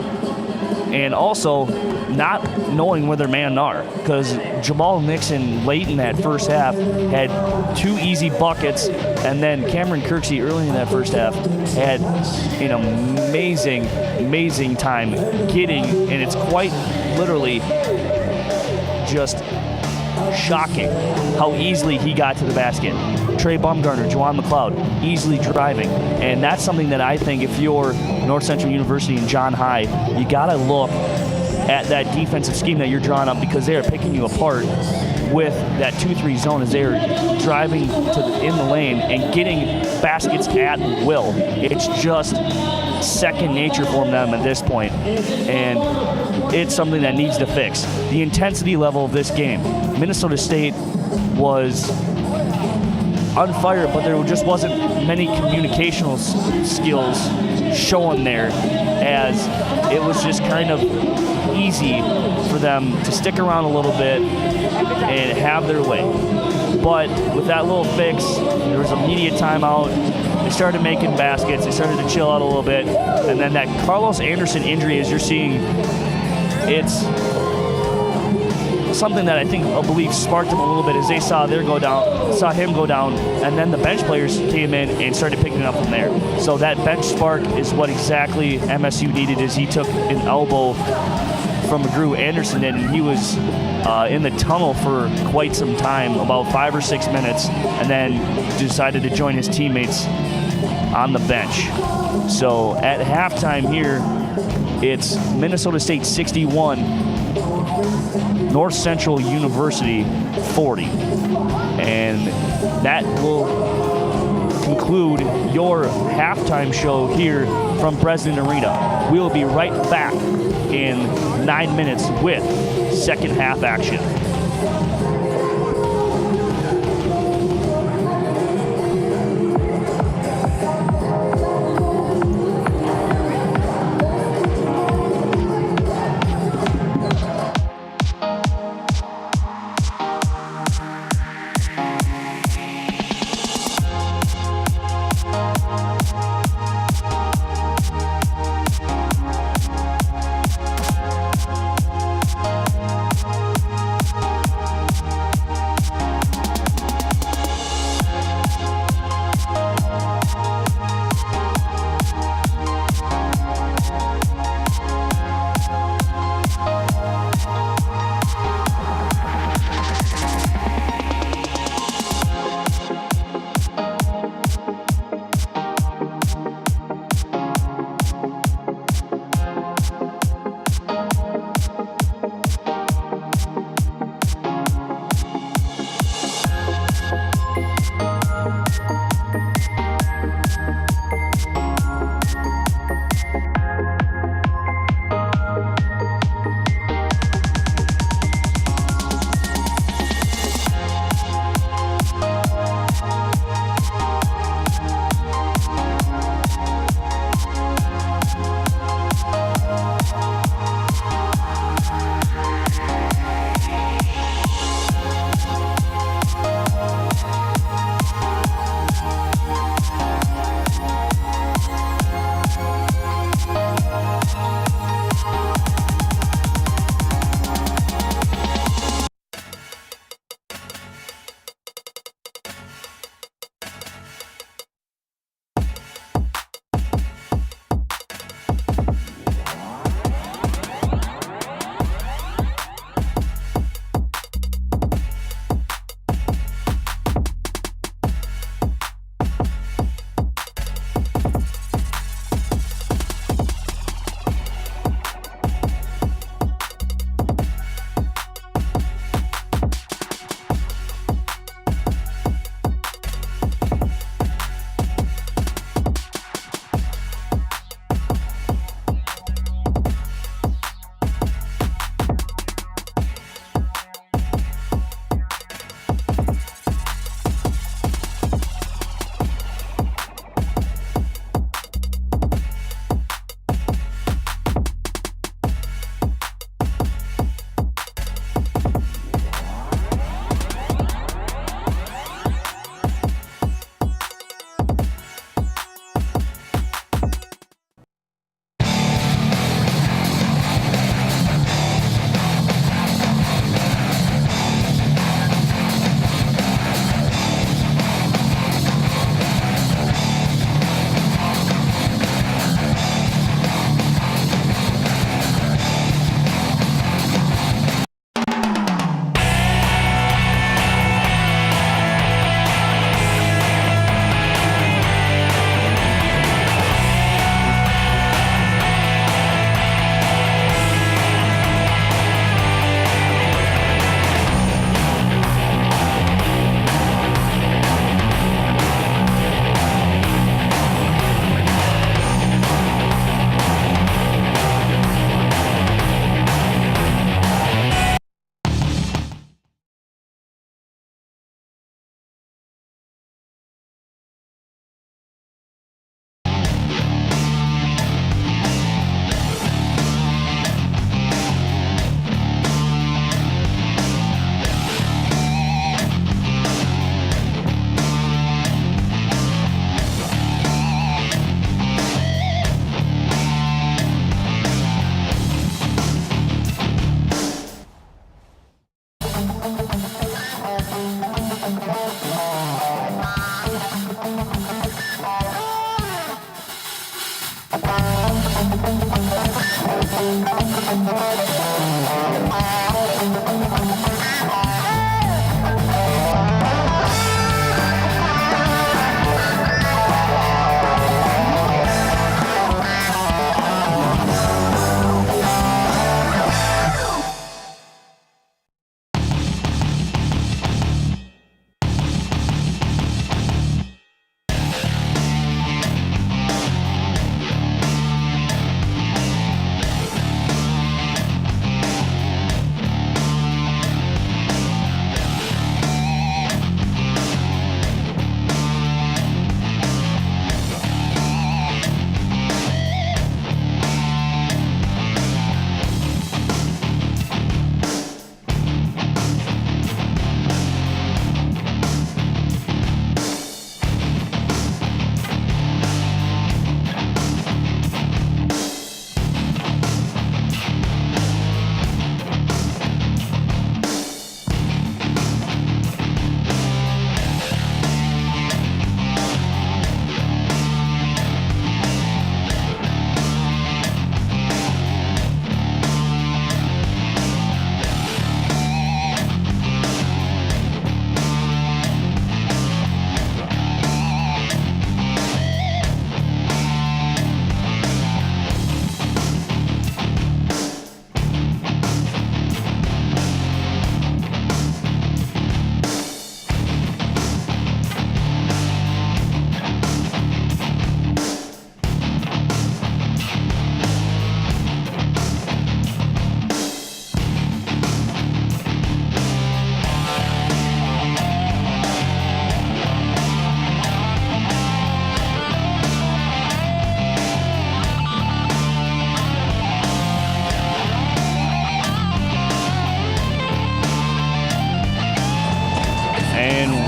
and also not knowing where their men are, because Jamal Nixon late in that first half had 2 easy buckets, and then Cameron Kirksey early in that first half had an amazing time getting, and it's quite literally just shocking how easily he got to the basket. Trey Bumgarner, Juwan McLeod, easily driving. And that's something that I think if you're North Central University and John High, you got to look at that defensive scheme that you're drawing up, because they are picking you apart with that 2-3 zone as they're driving in the lane and getting baskets at will. It's just second nature for them at this point, and it's something that needs to fix. The intensity level of this game, Minnesota State was on fire, but there just wasn't many communicational skills shown there, as it was just kind of easy for them to stick around a little bit and have their way. But with that little fix, there was immediate timeout. They started making baskets. They started to chill out a little bit. And then that Carlos Anderson injury, as you're seeing, it's something that I believe sparked them a little bit as they saw him go down, and then the bench players came in and started picking it up from there. So that bench spark is what exactly MSU needed, as he took an elbow from McGrew Anderson, and he was in the tunnel for quite some time, about 5 or 6 minutes, and then decided to join his teammates on the bench. So at halftime here, it's Minnesota State 61, North Central University 40. And that will conclude your halftime show here from President Arena. We'll be right back in 9 minutes with second half action.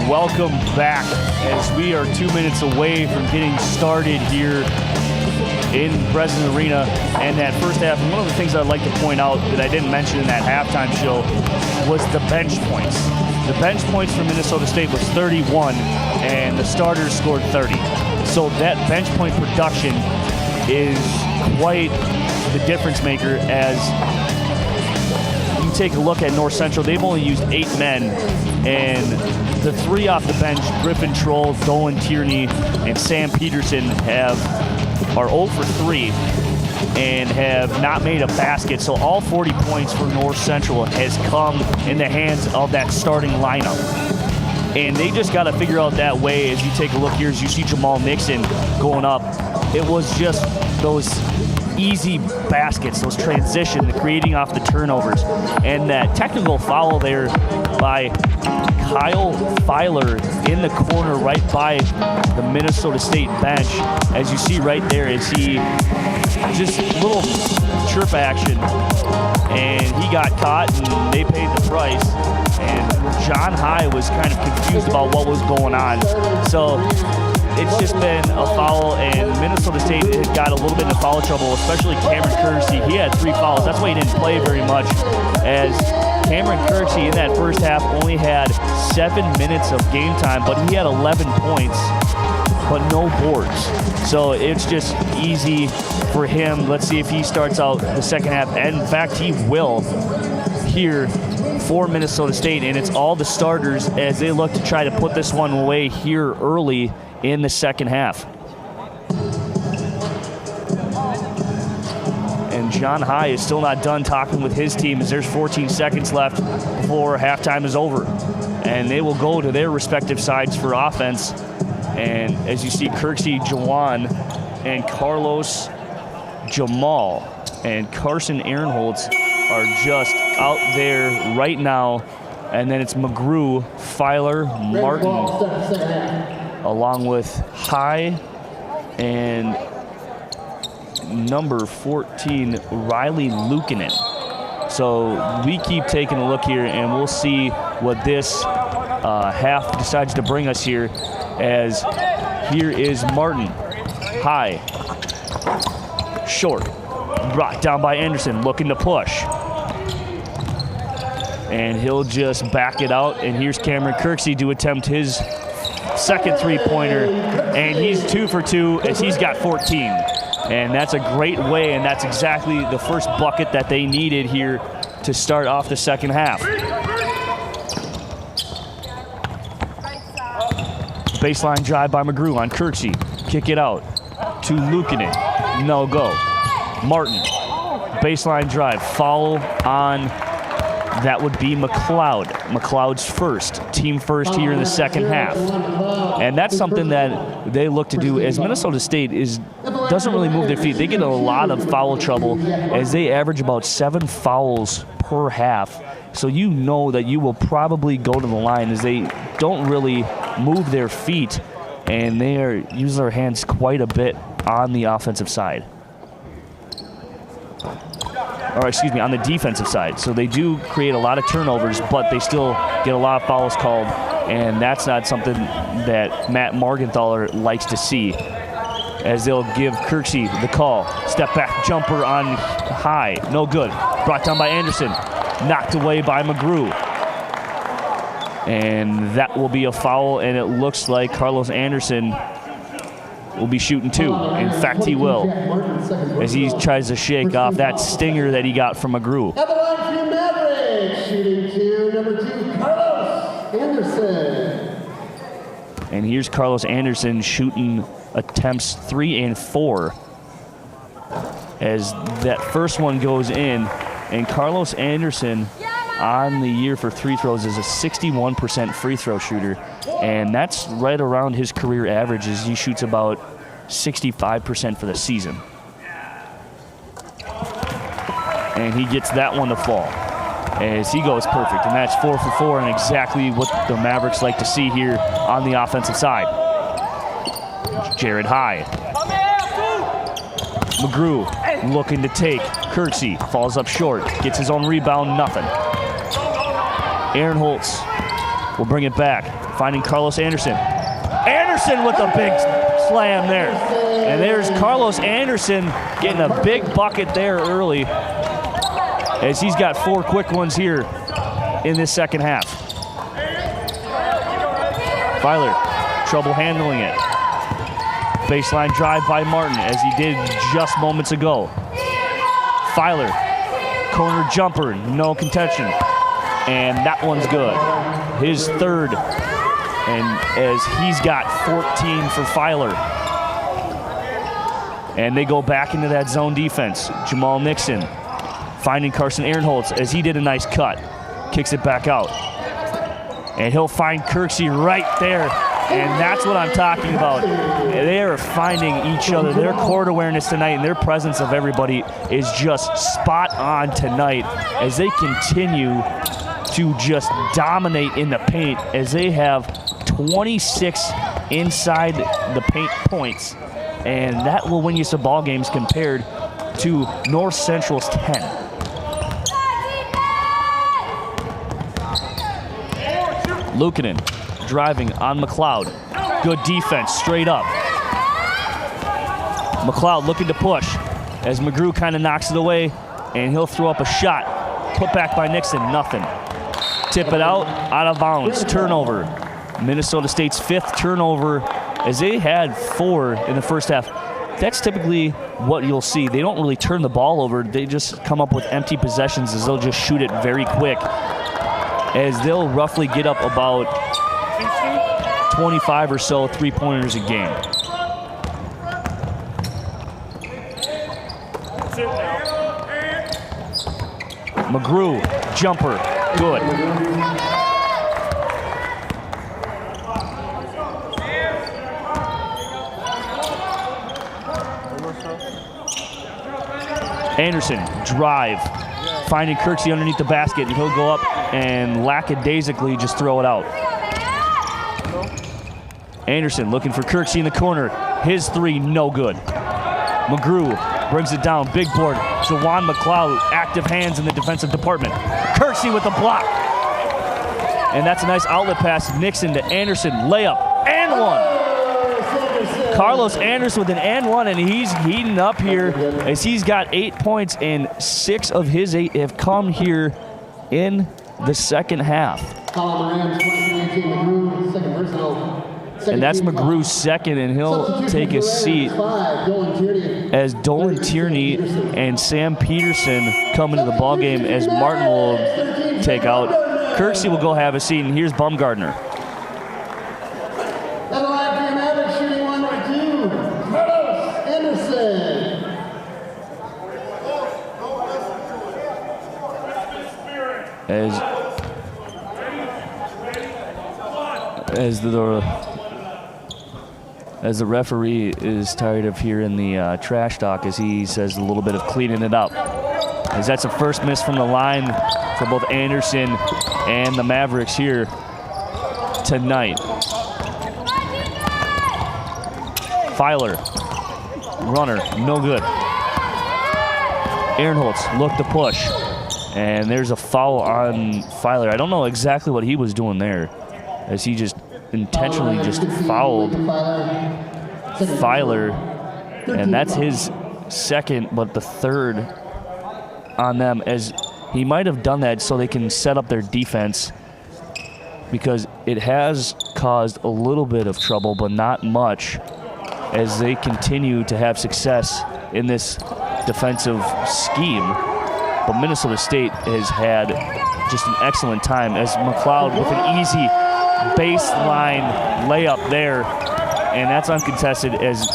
Welcome back as we are 2 minutes away from getting started here in Breslin Arena. And that first half, and one of the things I'd like to point out that I didn't mention in that halftime show was the bench points. The bench points for Minnesota State was 31, and the starters scored 30. So that bench point production is quite the difference maker. As you take a look at North Central, they've only used 8 men, and the 3 off the bench, Griffin Troll, Dolan Tierney, and Sam Peterson are 0 for 3 and have not made a basket. So all 40 points for North Central has come in the hands of that starting lineup. And they just got to figure out that way. As you take a look here, as you see Jamal Nixon going up, it was just those easy baskets, those transition, the creating off the turnovers. And that technical foul there by Kyle Filer in the corner right by the Minnesota State bench. As you see right there, is he just a little chirp action, and he got caught and they paid the price. And John High was kind of confused about what was going on. So it's just been a foul, and Minnesota State had got a little bit into foul trouble, especially Cameron Kersey. He had 3 fouls. That's why he didn't play very much, as Cameron Kersey in that first half only had 7 minutes of game time, but he had 11 points, but no boards. So it's just easy for him. Let's see if he starts out the second half. And in fact, he will here for Minnesota State, and it's all the starters as they look to try to put this one away here early in the second half. And John High is still not done talking with his team, as there's 14 seconds left before halftime is over. And they will go to their respective sides for offense. And as you see, Kirksey Jawan and Carlos Jamal and Carson Aaronholtz are just out there right now. And then it's McGrew, Filer, Martin, along with High and number 14, Riley Luukkonen. So we keep taking a look here, and we'll see what this half decides to bring us here, as here is Martin. High. Short. Brought down by Anderson, looking to push. And he'll just back it out, and here's Cameron Kirksey to attempt his second three-pointer, and he's 2 for 2 as he's got 14. And that's a great way, and that's exactly the first bucket that they needed here to start off the second half. Baseline drive by McGrew on Kirksey. Kick it out to Luukkonen. No go. Martin. Baseline drive. Foul on, that would be McLeod. McLeod's first. Team first here in the second half. And that's something that they look to do as Minnesota State doesn't really move their feet. They get a lot of foul trouble as they average about 7 fouls per half. So you know that you will probably go to the line as they don't really move their feet, and they are using their hands quite a bit on the offensive side. Or excuse me, on the defensive side. So they do create a lot of turnovers, but they still get a lot of fouls called, and that's not something that Matt Morgenthaler likes to see, as they'll give Kirksey the call. Step back jumper on high, no good. Brought down by Anderson, knocked away by McGrew. And that will be a foul, and it looks like Carlos Anderson will be shooting 2. In fact, he will, as he tries to shake off that stinger that he got from McGrew. At the line for your Mavericks, shooting 2, number 2, Carlos Anderson. And here's Carlos Anderson shooting attempts 3 and 4. As that first one goes in, and Carlos Anderson on the year for free throws is a 61% free throw shooter, and that's right around his career average, as he shoots about 65% for the season. And he gets that one to fall as he goes perfect, and that's 4 for 4, and exactly what the Mavericks like to see here on the offensive side. Jared High. McGrew looking to take. Kirksey falls up short, gets his own rebound, nothing. Aaron Holtz will bring it back, finding Carlos Anderson. Anderson with a big slam there. And there's Carlos Anderson getting a big bucket there early, as he's got 4 quick ones here in this second half. Filer, trouble handling it. Baseline drive by Martin, as he did just moments ago. Filer, corner jumper, no contention. And that one's good. His third, and as he's got 14 for Filer. And they go back into that zone defense. Jamal Nixon finding Carson Ehrenholz, as he did a nice cut. Kicks it back out. And he'll find Kirksey right there. And that's what I'm talking about. They are finding each other. Their court awareness tonight and their presence of everybody is just spot on tonight, as they continue to just dominate in the paint, as they have 26 inside the paint points. And that will win you some ball games compared to North Central's 10. Luukkonen driving on McLeod. Good defense, straight up. McLeod looking to push, as McGrew kind of knocks it away, and he'll throw up a shot. Put back by Nixon, nothing. Tip it out of bounds, turnover. Minnesota State's 5th turnover, as they had 4 in the first half. That's typically what you'll see. They don't really turn the ball over. They just come up with empty possessions, as they'll just shoot it very quick, as they'll roughly get up about 25 or so three-pointers a game. McGrew, jumper, good. Anderson, drive, finding Kirksey underneath the basket, and he'll go up and lackadaisically just throw it out. Anderson looking for Kirksey in the corner. His 3, no good. McGrew brings it down, big board. Jawan McLeod, active hands in the defensive department. Kirksey with the block. And that's a nice outlet pass. Nixon to Anderson, layup, and 1. Carlos Anderson with an and 1, and he's heating up here, as he's got 8 points, and 6 of his 8 have come here in the second half. And that's McGrew's second, and he'll take a seat as Dolan Tierney and Sam Peterson come into the ballgame as Martin will take out. Kirksey will go have a seat, and here's Bumgardner. And the left hand average shooting 1 by 2. Carlos Anderson. As the referee is tired of hearing the trash talk, as he says a little bit of cleaning it up. As that's a first miss from the line for both Anderson and the Mavericks here tonight. Filer, runner, no good. Ehrenholtz looked to push, and there's a foul on Filer. I don't know exactly what he was doing there, as he just intentionally just fouled Filer, and that's his second, but the third on them, as he might have done that so they can set up their defense, because it has caused a little bit of trouble, but not much, as they continue to have success in this defensive scheme. But Minnesota State has had just an excellent time, as McLeod with an easy baseline layup there, and that's uncontested, as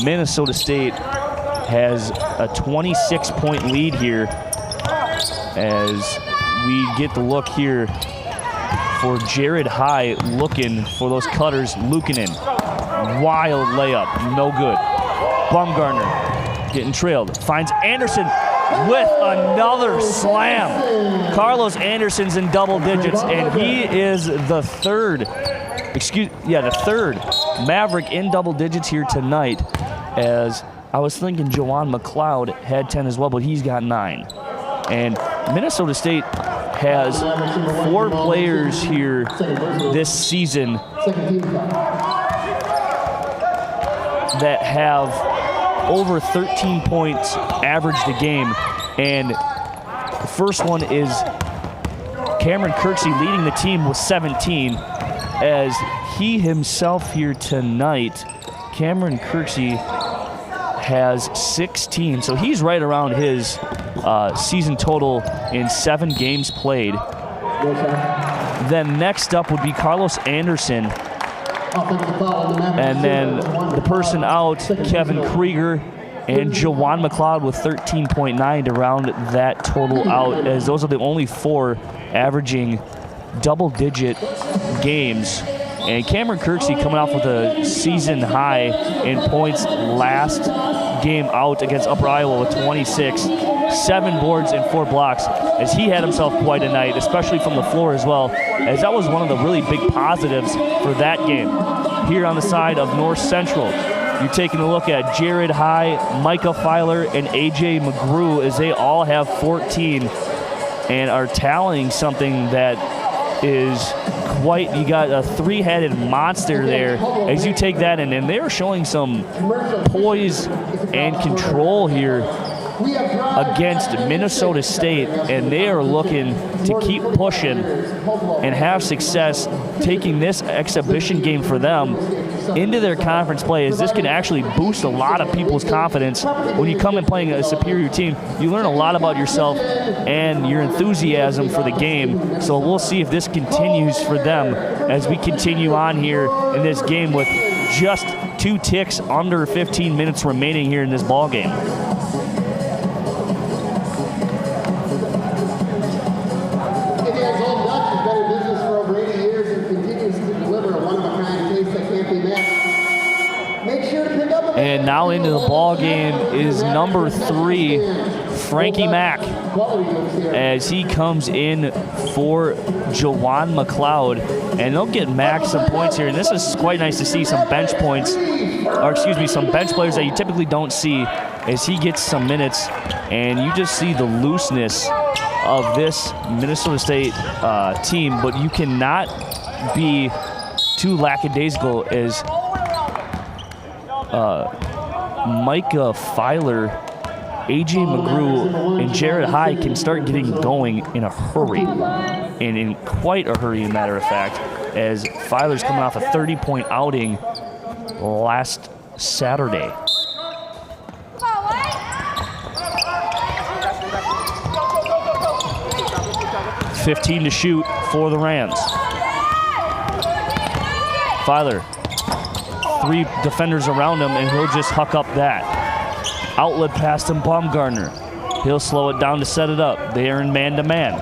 Minnesota State has a 26-point lead here, as we get the look here for Jared High looking for those cutters. Luukkonen, wild layup, no good. Bumgardner getting trailed, finds Anderson with another slam. Carlos Anderson's in double digits, and he is the third Maverick in double digits here tonight, as I was thinking Juwan McLeod had 10 as well, but he's got 9. And Minnesota State has 4 players here this season that have over 13 points averaged a game, and the first one is Cameron Kirksey leading the team with 17, as he himself here tonight, Cameron Kirksey, has 16, so he's right around his season total in 7 games played. Then next up would be Carlos Anderson, and then the person out, Kevin Krieger, and Juwan McLeod with 13.9 to round that total out, as those are the only 4 averaging double-digit games. And Cameron Kirksey coming off with a season high in points last game out against Upper Iowa with 26, 7 boards and 4 blocks, as he had himself quite a night, especially from the floor as well, as that was one of the really big positives for that game. Here on the side of North Central, you're taking a look at Jared High, Micah Filer, and A.J. McGrew, as they all have 14 and are tallying something that is quite, you got a 3-headed monster there as you take that in, and they're showing some poise and control here against Minnesota State, and they are looking to keep pushing and have success taking this exhibition game for them into their conference play, as this can actually boost a lot of people's confidence. When you come and playing a superior team, you learn a lot about yourself and your enthusiasm for the game. So we'll see if this continues for them as we continue on here in this game with just 2 ticks under 15 minutes remaining here in this ball game. And now into the ball game is number 3, Frankie Mack, as he comes in for Juwan McLeod. And they'll get Mack some points here. And this is quite nice to see some bench points, or excuse me, some bench players that you typically don't see, as he gets some minutes. And you just see the looseness of this Minnesota State team, but you cannot be too lackadaisical, as Micah Filer, A.J. McGrew, and Jared High can start getting going in a hurry, and in quite a hurry, matter of fact, as Filer's coming off a 30-point outing last Saturday. .15 to shoot for the Rams. Filer, 3 defenders around him, and he'll just huck up that. Outlet pass to Baumgartner. He'll slow it down to set it up. They are in man-to-man.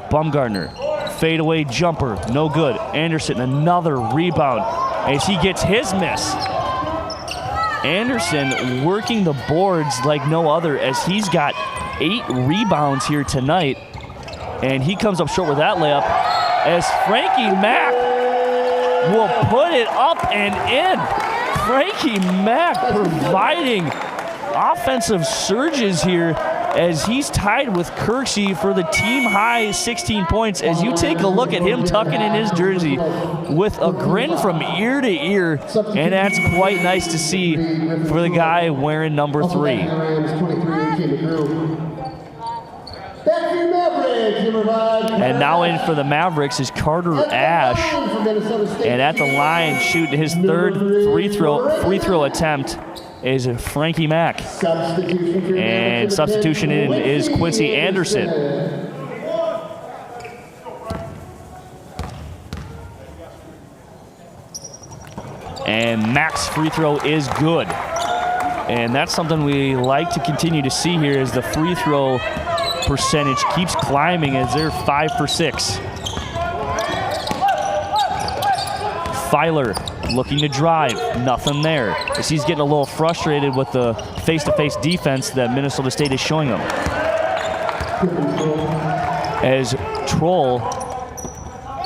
Baumgartner, fadeaway jumper, no good. Anderson, another rebound as he gets his miss. Anderson working the boards like no other as he's got 8 rebounds here tonight. And he comes up short with that layup as Frankie Mack will put it up and in. Frankie Mack providing offensive surges here as he's tied with Kirksey for the team high 16 points. As you take a look at him tucking in his jersey with a grin from ear to ear, and that's quite nice to see for the guy wearing number 3. And now in for the Mavericks is Carter Ash, and at the line shooting his 3rd free throw attempt is Frankie Mack. And substitution in is Quincy Anderson. And Mack's free throw is good. And that's something we like to continue to see here as the free throw percentage keeps climbing as they're 5 for 6. Filer looking to drive, nothing there. As he's getting a little frustrated with the face-to-face defense that Minnesota State is showing him. As Troll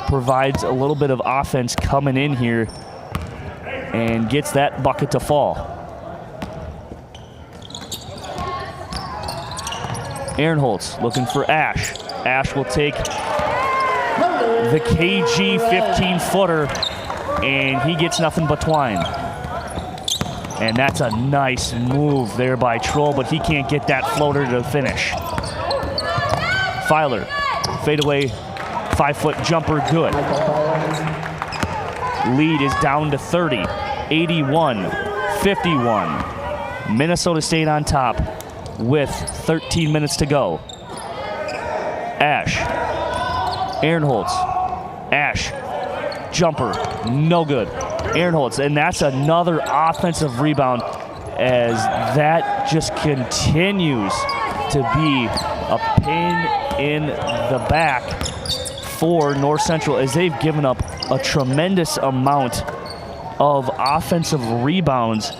provides a little bit of offense coming in here and gets that bucket to fall. Ehrenholz looking for Ash. Ash will take the KG 15-footer, and he gets nothing but twine. And that's a nice move there by Troll, but he can't get that floater to finish. Filer, fadeaway, 5-foot jumper, good. Lead is down to 30, 81-51. Minnesota State on top with 13 minutes to go. Ash, Ehrenholz, Ash, jumper, no good. Ehrenholz, and that's another offensive rebound as that just continues to be a pain in the back for North Central as they've given up a tremendous amount of offensive rebounds,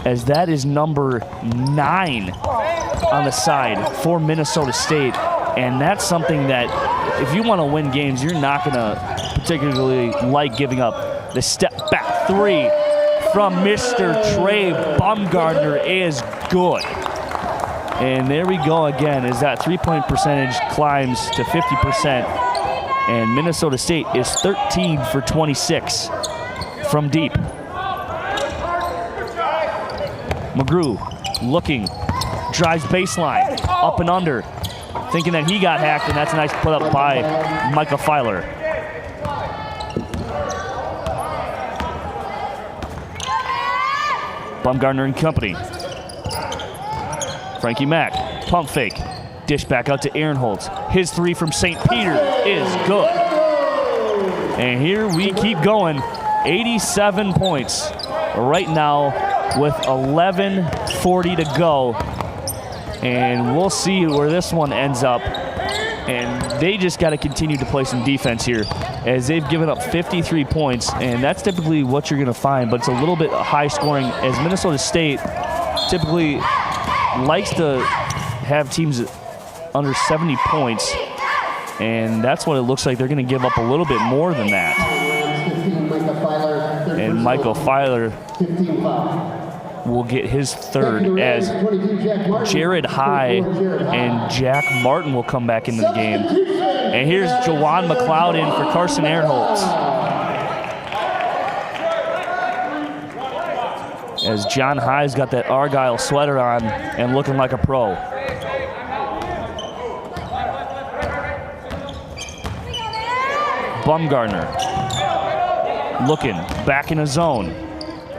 as that is number 9 on the side for Minnesota State. And that's something that if you want to win games, you're not going to particularly like giving up. The step back 3 from Mr. Trey Baumgartner is good. And there we go again as that 3-point percentage climbs to 50%. And Minnesota State is 13 for 26 from deep. McGrew looking, drives baseline, up and under, thinking that he got hacked, and that's a nice put up by Micah Filer. Baumgartner and company. Frankie Mack, pump fake, dish back out to Ehrenholz. His 3 from St. Peter is good. And here we keep going, 87 points right now with 11:40 to go. And we'll see where this one ends up. And they just got to continue to play some defense here as they've given up 53 points. And that's typically what you're going to find, but it's a little bit high scoring as Minnesota State typically likes to have teams under 70 points. And that's what it looks like. They're going to give up a little bit more than that. And Michael Filer will get his 3rd as Jared High and Jack Martin will come back into the game. And here's Jawan McLeod in for Carson Ehrenholz. As John High's got that Argyle sweater on and looking like a pro. Baumgartner looking back in a zone.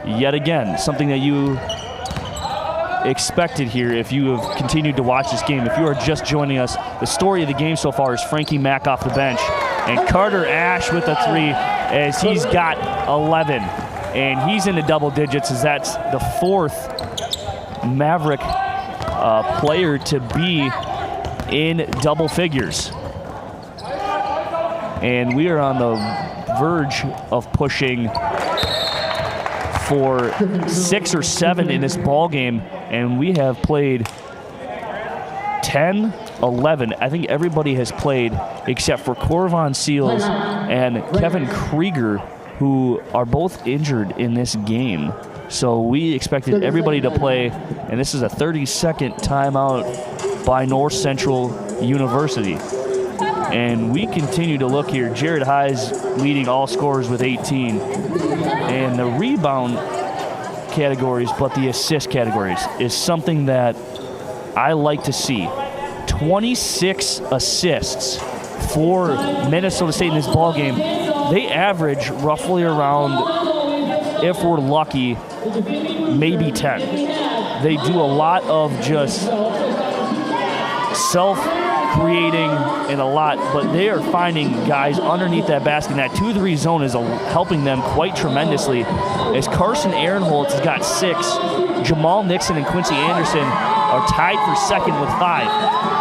Yet again, something that you expected here if you have continued to watch this game. If you are just joining us, the story of the game so far is Frankie Mack off the bench. And Carter Ash with a 3 as he's got 11. And he's into double digits as that's the 4th Maverick player to be in double figures. And we are on the verge of pushing for 6 or 7 in this ball game, and we have played 10, 11. I think everybody has played except for Corvon Seals and Kevin Krieger, who are both injured in this game. So we expected everybody to play, and this is a 30-second timeout by North Central University. And we continue to look here. Jared High's leading all scorers with 18. And the rebound categories, but the assist categories is something that I like to see. 26 assists for Minnesota State in this ball game. They average roughly around, if we're lucky, maybe 10. They do a lot of just self-creating and a lot, but they are finding guys underneath that basket. And that 2-3 zone is helping them quite tremendously. As Carson Aaronholtz has got 6, Jamal Nixon and Quincy Anderson are tied for second with 5.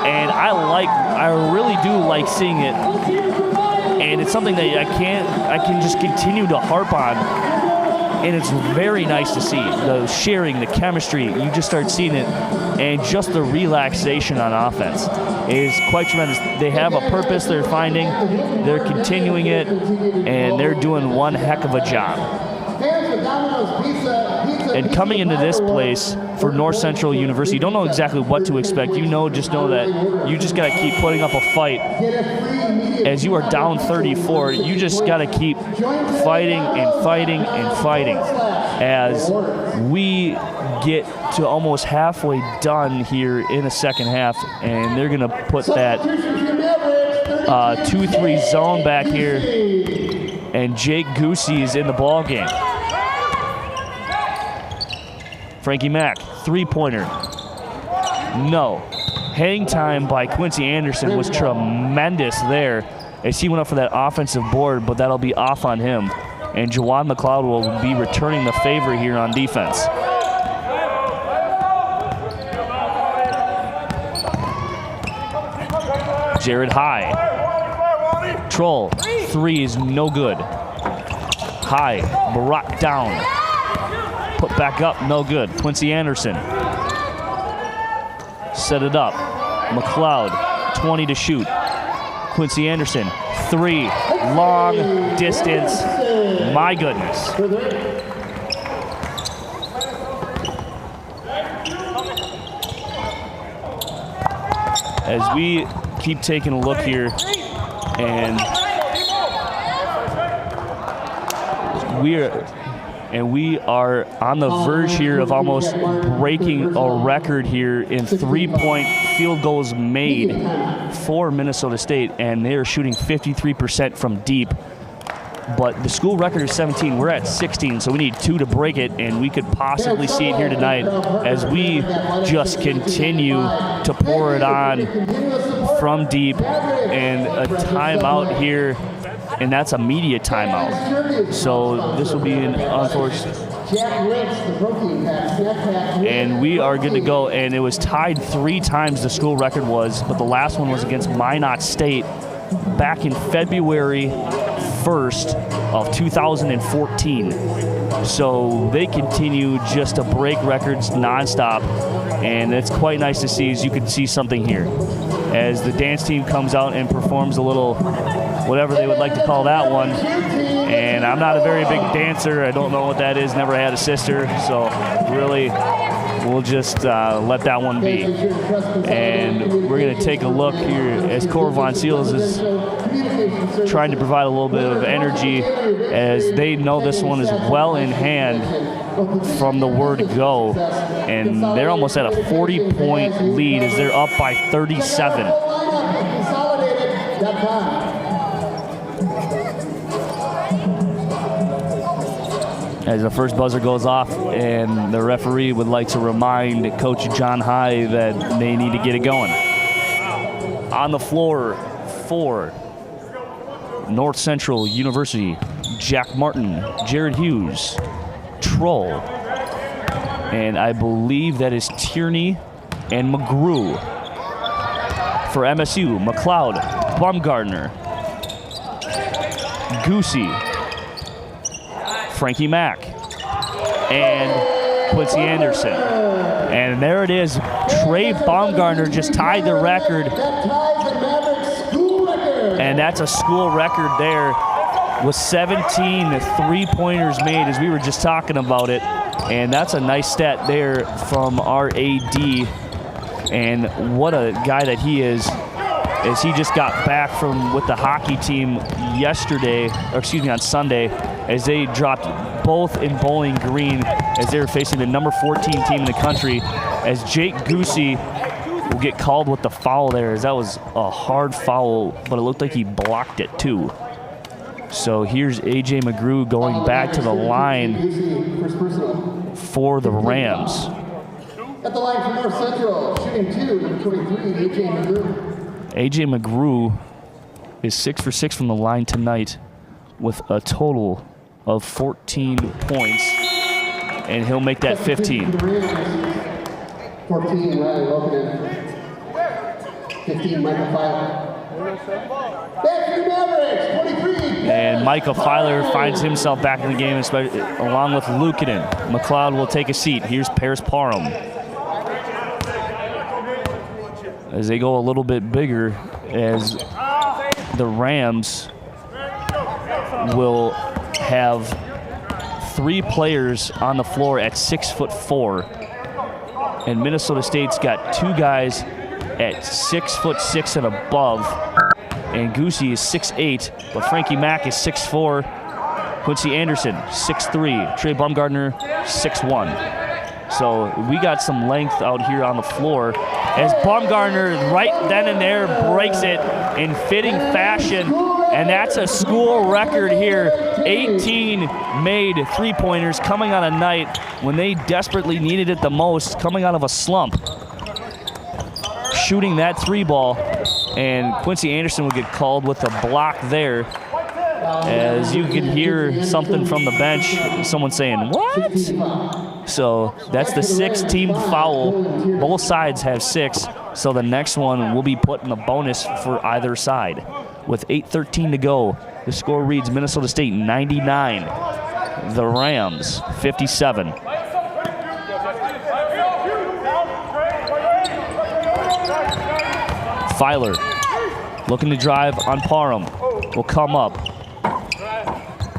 And I really do like seeing it. And it's something that I can just continue to harp on. And it's very nice to see the sharing, the chemistry. You just start seeing it, and just the relaxation on offense is quite tremendous. They have a purpose they're finding, they're continuing it, and they're doing one heck of a job. And coming into this place for North Central University, you don't know exactly what to expect. Just know that you just got to keep putting up a fight. As you are down 34, you just got to keep fighting and fighting and fighting. As we get to almost halfway done here in the second half, and they're going to put that 2-3 zone back here, and Jake Goosey is in the ball game. Frankie Mack, 3-pointer. No. Hang time by Quincy Anderson was tremendous there as he went up for that offensive board, but that'll be off on him. And Jawan McLeod will be returning the favor here on defense. Jared High. Troll, 3 is no good. High, brought down. Put back up, no good. Quincy Anderson. Set it up. McLeod, 20 to shoot. Quincy Anderson, 3, long distance. My goodness. As we keep taking a look here, and we are on the verge here of almost breaking a record here in 3-point field goals made for Minnesota State, and they are shooting 53% from deep. But the school record is 17. We're at 16, so we need 2 to break it, and we could possibly see it here tonight as we just continue to pour it on from deep. And a timeout here, and that's a media timeout. So this will be an unfortunate. And we are good to go. And it was tied 3 times, the school record was, but the last one was against Minot State back in February 1st of 2014. So they continue just to break records nonstop, and it's quite nice to see, as you can see something here as the dance team comes out and performs a little whatever they would like to call that one. And I'm not a very big dancer. I don't know what that is. Never had a sister, so really we'll just let that one be. And we're going to take a look here as Corvon Seals is trying to provide a little bit of energy, as they know this one is well in hand from the word go. And they're almost at a 40-point lead as they're up by 37. as the first buzzer goes off, and the referee would like to remind Coach John High that they need to get it going. On the floor for North Central University, Jack Martin, Jared Hughes, Troll, and I believe that is Tierney and McGrew. For MSU, McLeod, Baumgartner, Goosey, Frankie Mack, and Quincy Anderson. And there it is. Trey Baumgartner just tied the record. And that's a school record there with 17 three-pointers made, as we were just talking about it. And that's a nice stat there from our AD. And what a guy that he is, as he just got back from with the hockey team yesterday, or excuse me, on Sunday, as they dropped both in Bowling Green as they were facing the number 14 team in the country, as Jake Goosey will get called with the foul there, as that was a hard foul, but it looked like he blocked it too. So here's A.J. McGrew going back to the line for the Rams. At the line for North Central, shooting 2, number 23, A.J. McGrew. A.J. McGrew is 6 for 6 from the line tonight with a total of 14 points, and he'll make that 15. 14, Riley Lokenin. 15, Michael Filer. Back to the Mavericks, 23. And Micah Filer finds himself back in the game, along with Lukanen. McLeod will take a seat. Here's Paris Parham. As they go a little bit bigger, as the Rams will have 3 players on the floor at 6'4", and Minnesota State's got 2 guys at 6'6" and above, and Goosey is 6'8", but Frankie Mack is 6'4", Quincy Anderson 6'3", Trey Baumgartner 6'1". So we got some length out here on the floor, as Baumgartner right then and there breaks it in fitting fashion, and that's a school record here. 18 made three-pointers coming on a night when they desperately needed it the most, coming out of a slump. Shooting that 3-ball, and Quincy Anderson will get called with a block there, as you can hear something from the bench, someone saying, "What?" So that's the 6th team foul. Both sides have 6, so the next one will be put in the bonus for either side. With 8:13 to go, the score reads Minnesota State 99, the Rams 57. Filer looking to drive on Parham, will come up,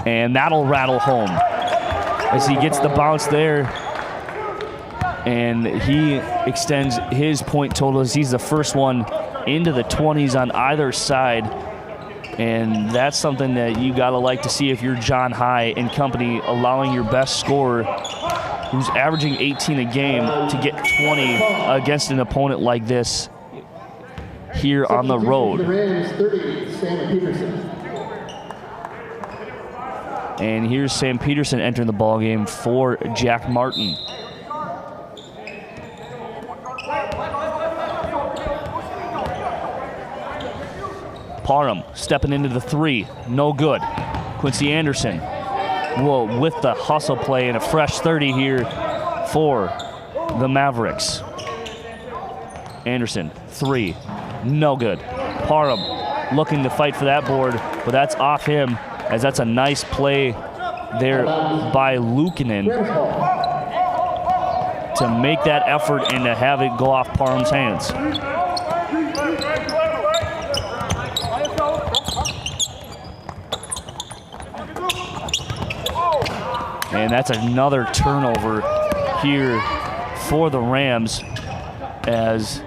and that'll rattle home as he gets the bounce there, and he extends his point total as he's the first one into the 20s on either side, and that's something that you gotta like to see if you're John High and company, allowing your best scorer, who's averaging 18 a game, to get 20 against an opponent like this here on the road. And here's Sam Peterson entering the ballgame for Jack Martin. Parham stepping into the 3, no good. Quincy Anderson will with the hustle play and a fresh 30 here for the Mavericks. Anderson, 3, no good. Parham looking to fight for that board, but that's off him, as that's a nice play there by Lukanen to make that effort and to have it go off Parham's hands. And that's another turnover here for the Rams, as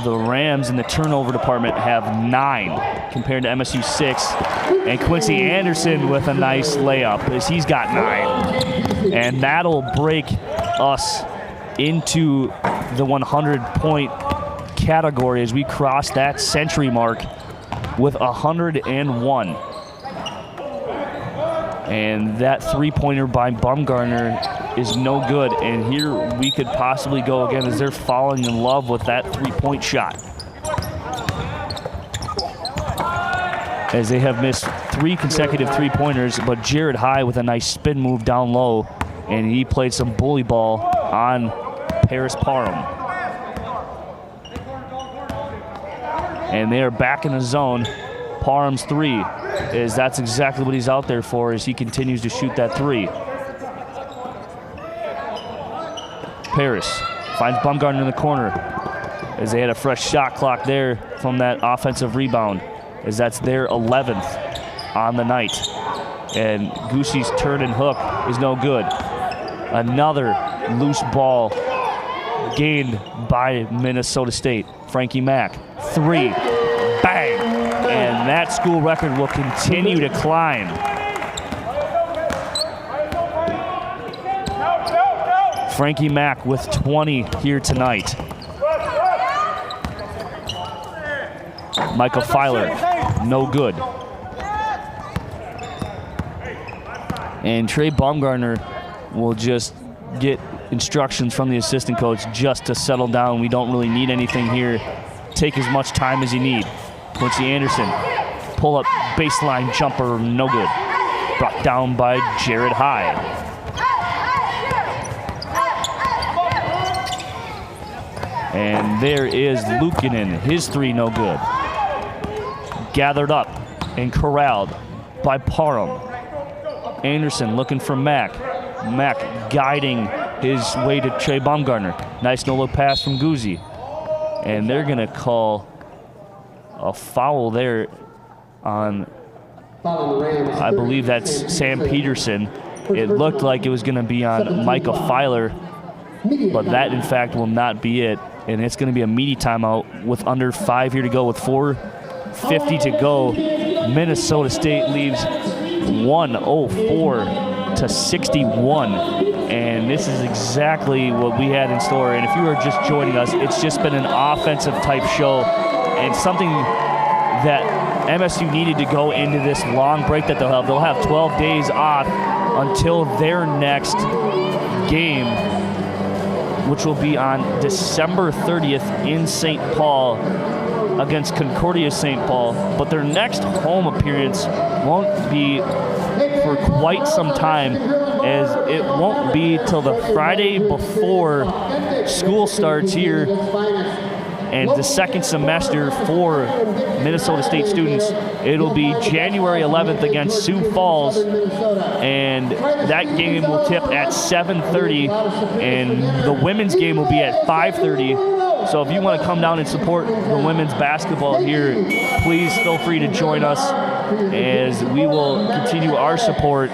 the Rams in the turnover department have 9 compared to MSU 6. And Quincy Anderson with a nice layup, as he's got 9. And that'll break us into the 100-point category as we cross that century mark with 101. And that three-pointer by Bumgarner is no good. And here we could possibly go again as they're falling in love with that three-point shot. As they have missed 3 consecutive three-pointers, but Jared High with a nice spin move down low, and he played some bully ball on Paris Parham. And they are back in the zone. Parham's three, is that's exactly what he's out there for as he continues to shoot that three. Paris finds Bumgarner in the corner as they had a fresh shot clock there from that offensive rebound, as that's their 11th on the night. And Goosey's turn and hook is no good. Another loose ball gained by Minnesota State. Frankie Mack, three, bang! And that school record will continue to climb. Frankie Mack with 20 here tonight. Michael Filer, no good. And Trey Bumgarner will just get instructions from the assistant coach just to settle down. We don't really need anything here. Take as much time as you need. Quincy Anderson, pull up baseline jumper, no good. Brought down by Jared High. And there is Luukkonen, his three no good. Gathered up and corralled by Parham. Anderson looking for Mack. Mack guiding his way to Trey Bumgarner. Nice no-look pass from Guzzi. And they're gonna call a foul there on, I believe that's Sam Peterson. It looked like it was gonna be on Michael Filer, but that in fact will not be it. And it's gonna be a meaty timeout with under 5 here to go with 4:50 to go. Minnesota State leaves 104 to 61. And this is exactly what we had in store. And if you are just joining us, it's just been an offensive type show and something that MSU needed to go into this long break that they'll have. They'll have 12 days off until their next game, which will be on December 30th in St. Paul against Concordia St. Paul. But their next home appearance won't be for quite some time, as it won't be till the Friday before school starts here and the second semester for Minnesota State students. It'll be January 11th against Sioux Falls, and that game will tip at 7:30, and the women's game will be at 5:30. So if you want to come down and support the women's basketball here, please feel free to join us as we will continue our support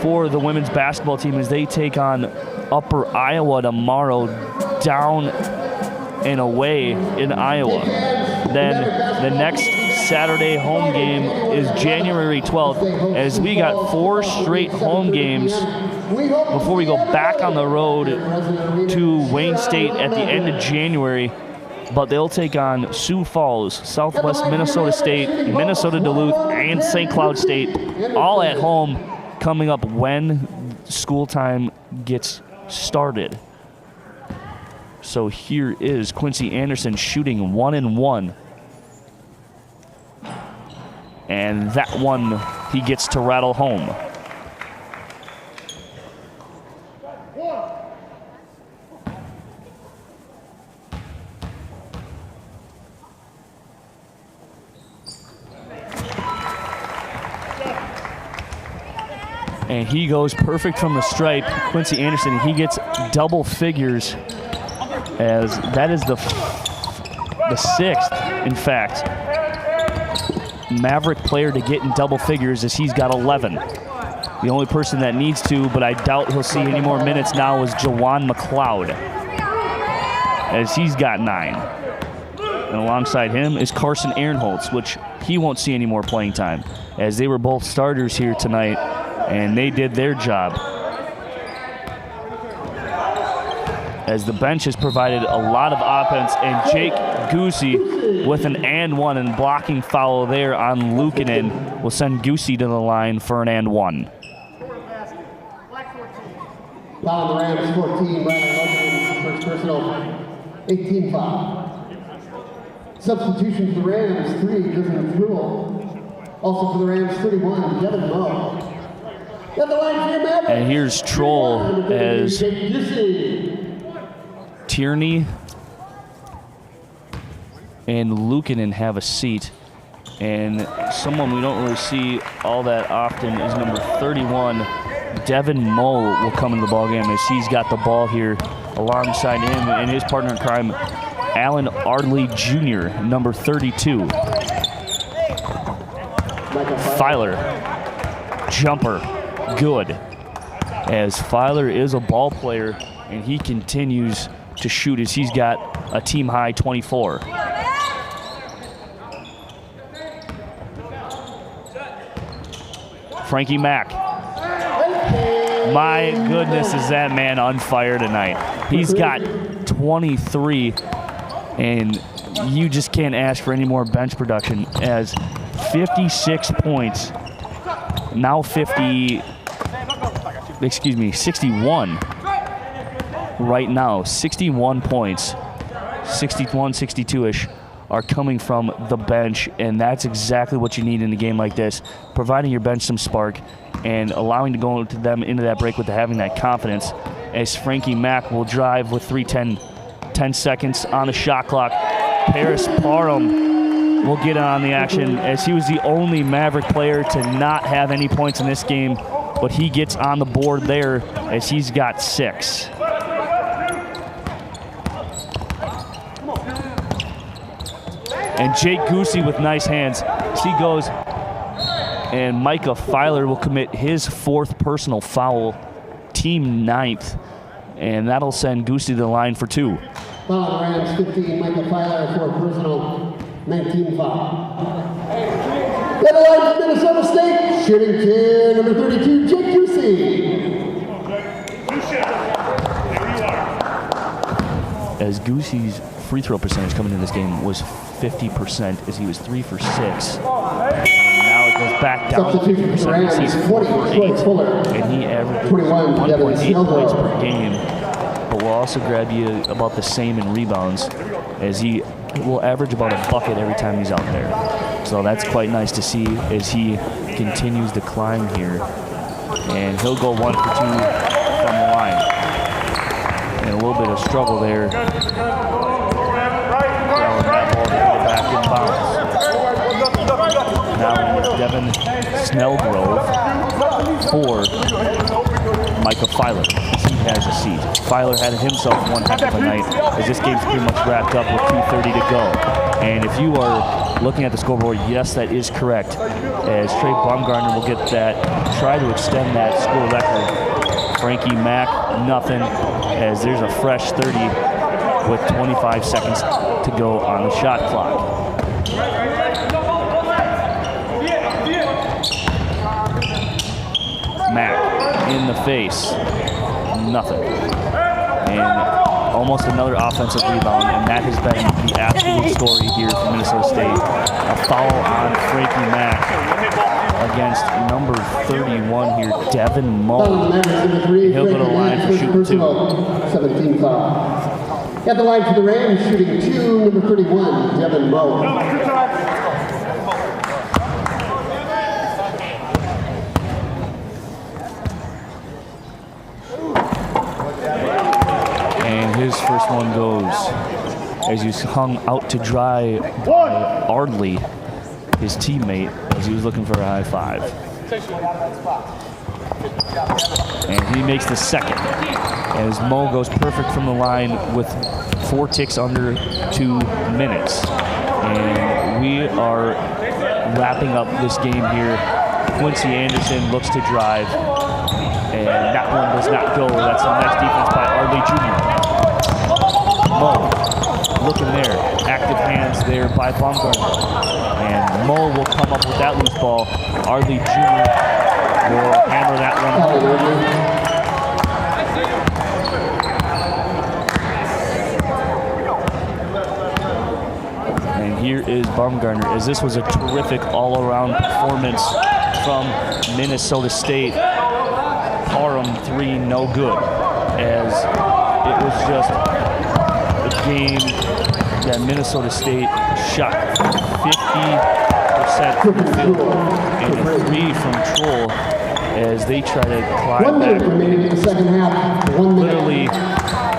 for the women's basketball team as they take on Upper Iowa tomorrow down and away in Iowa. Then the next Saturday home game is January 12th, as we got 4 straight home games before we go back on the road to Wayne State at the end of January. But they'll take on Sioux Falls, Southwest Minnesota State, Minnesota Duluth, and St. Cloud State, all at home coming up when school time gets started. So here is Quincy Anderson shooting 1 and 1. And that one he gets to rattle home. And he goes perfect from the stripe. Quincy Anderson, he gets double figures, as that is the 6th, in fact, Maverick player to get in double figures, as he's got 11. The only person that needs to, but I doubt he'll see any more minutes now, is Jawan McLeod, as he's got 9. And alongside him is Carson Ehrenholtz, which he won't see any more playing time, as they were both starters here tonight, and they did their job. as the bench has provided a lot of offense, and Jake Goosey with an and one and blocking foul there on Luukkonen will send Goosey to the line for an and one. Foul on the Rams, 14. Riley Luukkonen, first personal, 18 foul. Substitution for the Rams, 3, Griffin Truel. Also for the Rams, 31, Devin Moe. And here's Troll as Tierney and Luukkonen have a seat. And someone we don't really see all that often is number 31, Devin Moe, will come into the ballgame as he's got the ball here alongside him and his partner in crime, Alan Ardley Jr., number 32. Filer, jumper, good. As Filer is a ball player and he continues to shoot as he's got a team high 24. Frankie Mack. My goodness, is that man on fire tonight. He's got 23, and you just can't ask for any more bench production as 56 points, now 61 right now. 61 points, 61, 62-ish are coming from the bench, and that's exactly what you need in a game like this, providing your bench some spark and allowing to go to them into that break with having that confidence, as Frankie Mack will drive with 10 seconds on the shot clock. Paris Parham will get on the action as he was the only Maverick player to not have any points in this game, but he gets on the board there as he's got 6. And Jake Goosey with nice hands. As he goes, and Micah Filer will commit his 4th personal foul, team 9th, and that'll send Goosey to the line for 2. Foul on the Rams, 15, Micah Filer, 4th personal, 19 foul. At the line for Minnesota State, shooting 10, number 32, Jake Goosey. As Goosey's free throw percentage coming into this game was 50%, as he was 3 for 6. Now it goes back down to 50% as he's 4 for 8, and he averages 1.8 points per game, but will also grab you about the same in rebounds, as he will average about a bucket every time he's out there. So that's quite nice to see as he continues to climb here. And he'll go 1 for 2 from the line. And a little bit of struggle there. That ball to get back in bounds. Now it's Devin Snellgrove for Micah Filer. He has a seat. Filer had himself one heck of a night as this game's pretty much wrapped up with 2:30 to go. And if you are looking at the scoreboard, yes, that is correct. As Trey Baumgartner will get that, try to extend that score record. Frankie Mack, nothing, as there's a fresh 30 with 25 seconds to go on the shot clock. Mack in the face, nothing. And almost another offensive rebound, and that has been the absolute story here for Minnesota State. A foul on Frankie Mack against number 31 here, Devin Moe. He'll go to the line for shooting 2. 17 foul. At the line for the Rams, shooting 2, number 31, Devin Moe. And his first one goes as he's hung out to dry by Ardley, his teammate, as he was looking for a high five. And he makes the second as Moe goes perfect from the line with 4 ticks under 2 minutes. And we are wrapping up this game here. Quincy Anderson looks to drive, and that one does not go. That's a nice defense by Ardley Jr. Moe looking there, active hands there by Baumgartner. And Moe will come up with that loose ball. Ardley Jr. will hammer that one home. here is Baumgartner, as this was a terrific all-around performance from Minnesota State. Parham 3, no good, as it was just a game that Minnesota State shot 50% from the field and a 3 from Troll, as they try to climb 1 minute back, remaining in the second half. 1 minute. literally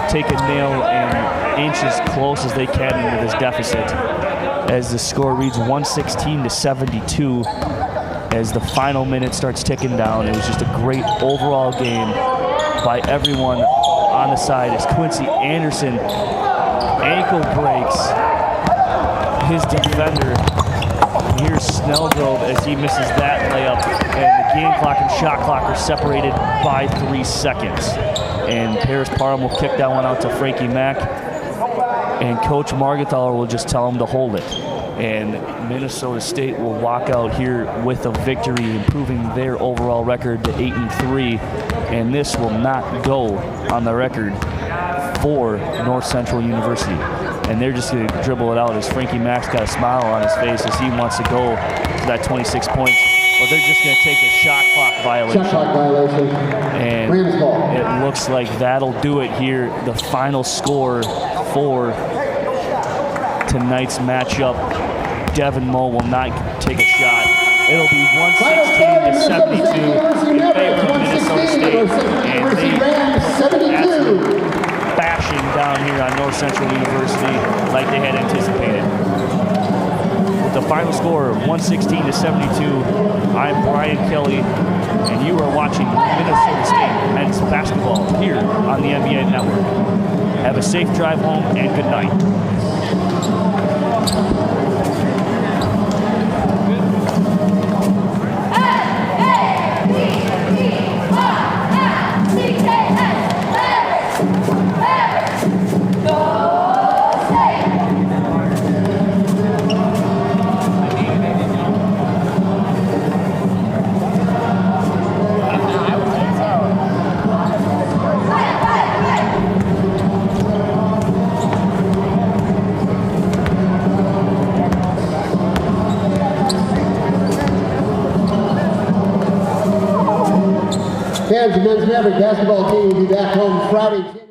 take a nail and inch as close as they can into this deficit, as the score reads 116-72 as the final minute starts ticking down. It was just a great overall game by everyone on the side, as Quincy Anderson ankle breaks his defender. Here's Snellgrove as he misses that layup, and the game clock and shot clock are separated by 3 seconds. And Paris Parham will kick that one out to Frankie Mack, and Coach Margenthaler will just tell him to hold it. And Minnesota State will walk out here with a victory, improving their overall record to 8-3. And this will not go on the record for North Central University. And they're just going to dribble it out, as Frankie Mack's got a smile on his face as he wants to go to that 26 points. Well, they're just going to take a shot clock violation. Shot clock violation. And Rams ball. it looks like that'll do it here. The final score for tonight's matchup, Devin Moe will not take a shot. It'll be 116-72 in favor of Minnesota State. And they absolute bashing down here on North Central University like they had anticipated. With the final score of 116-72, I'm Brian Kelly, and you are watching Minnesota State men's basketball here on the NBA Network. Have a safe drive home and good night. Fans, the men's Maverick basketball team will be back home Friday.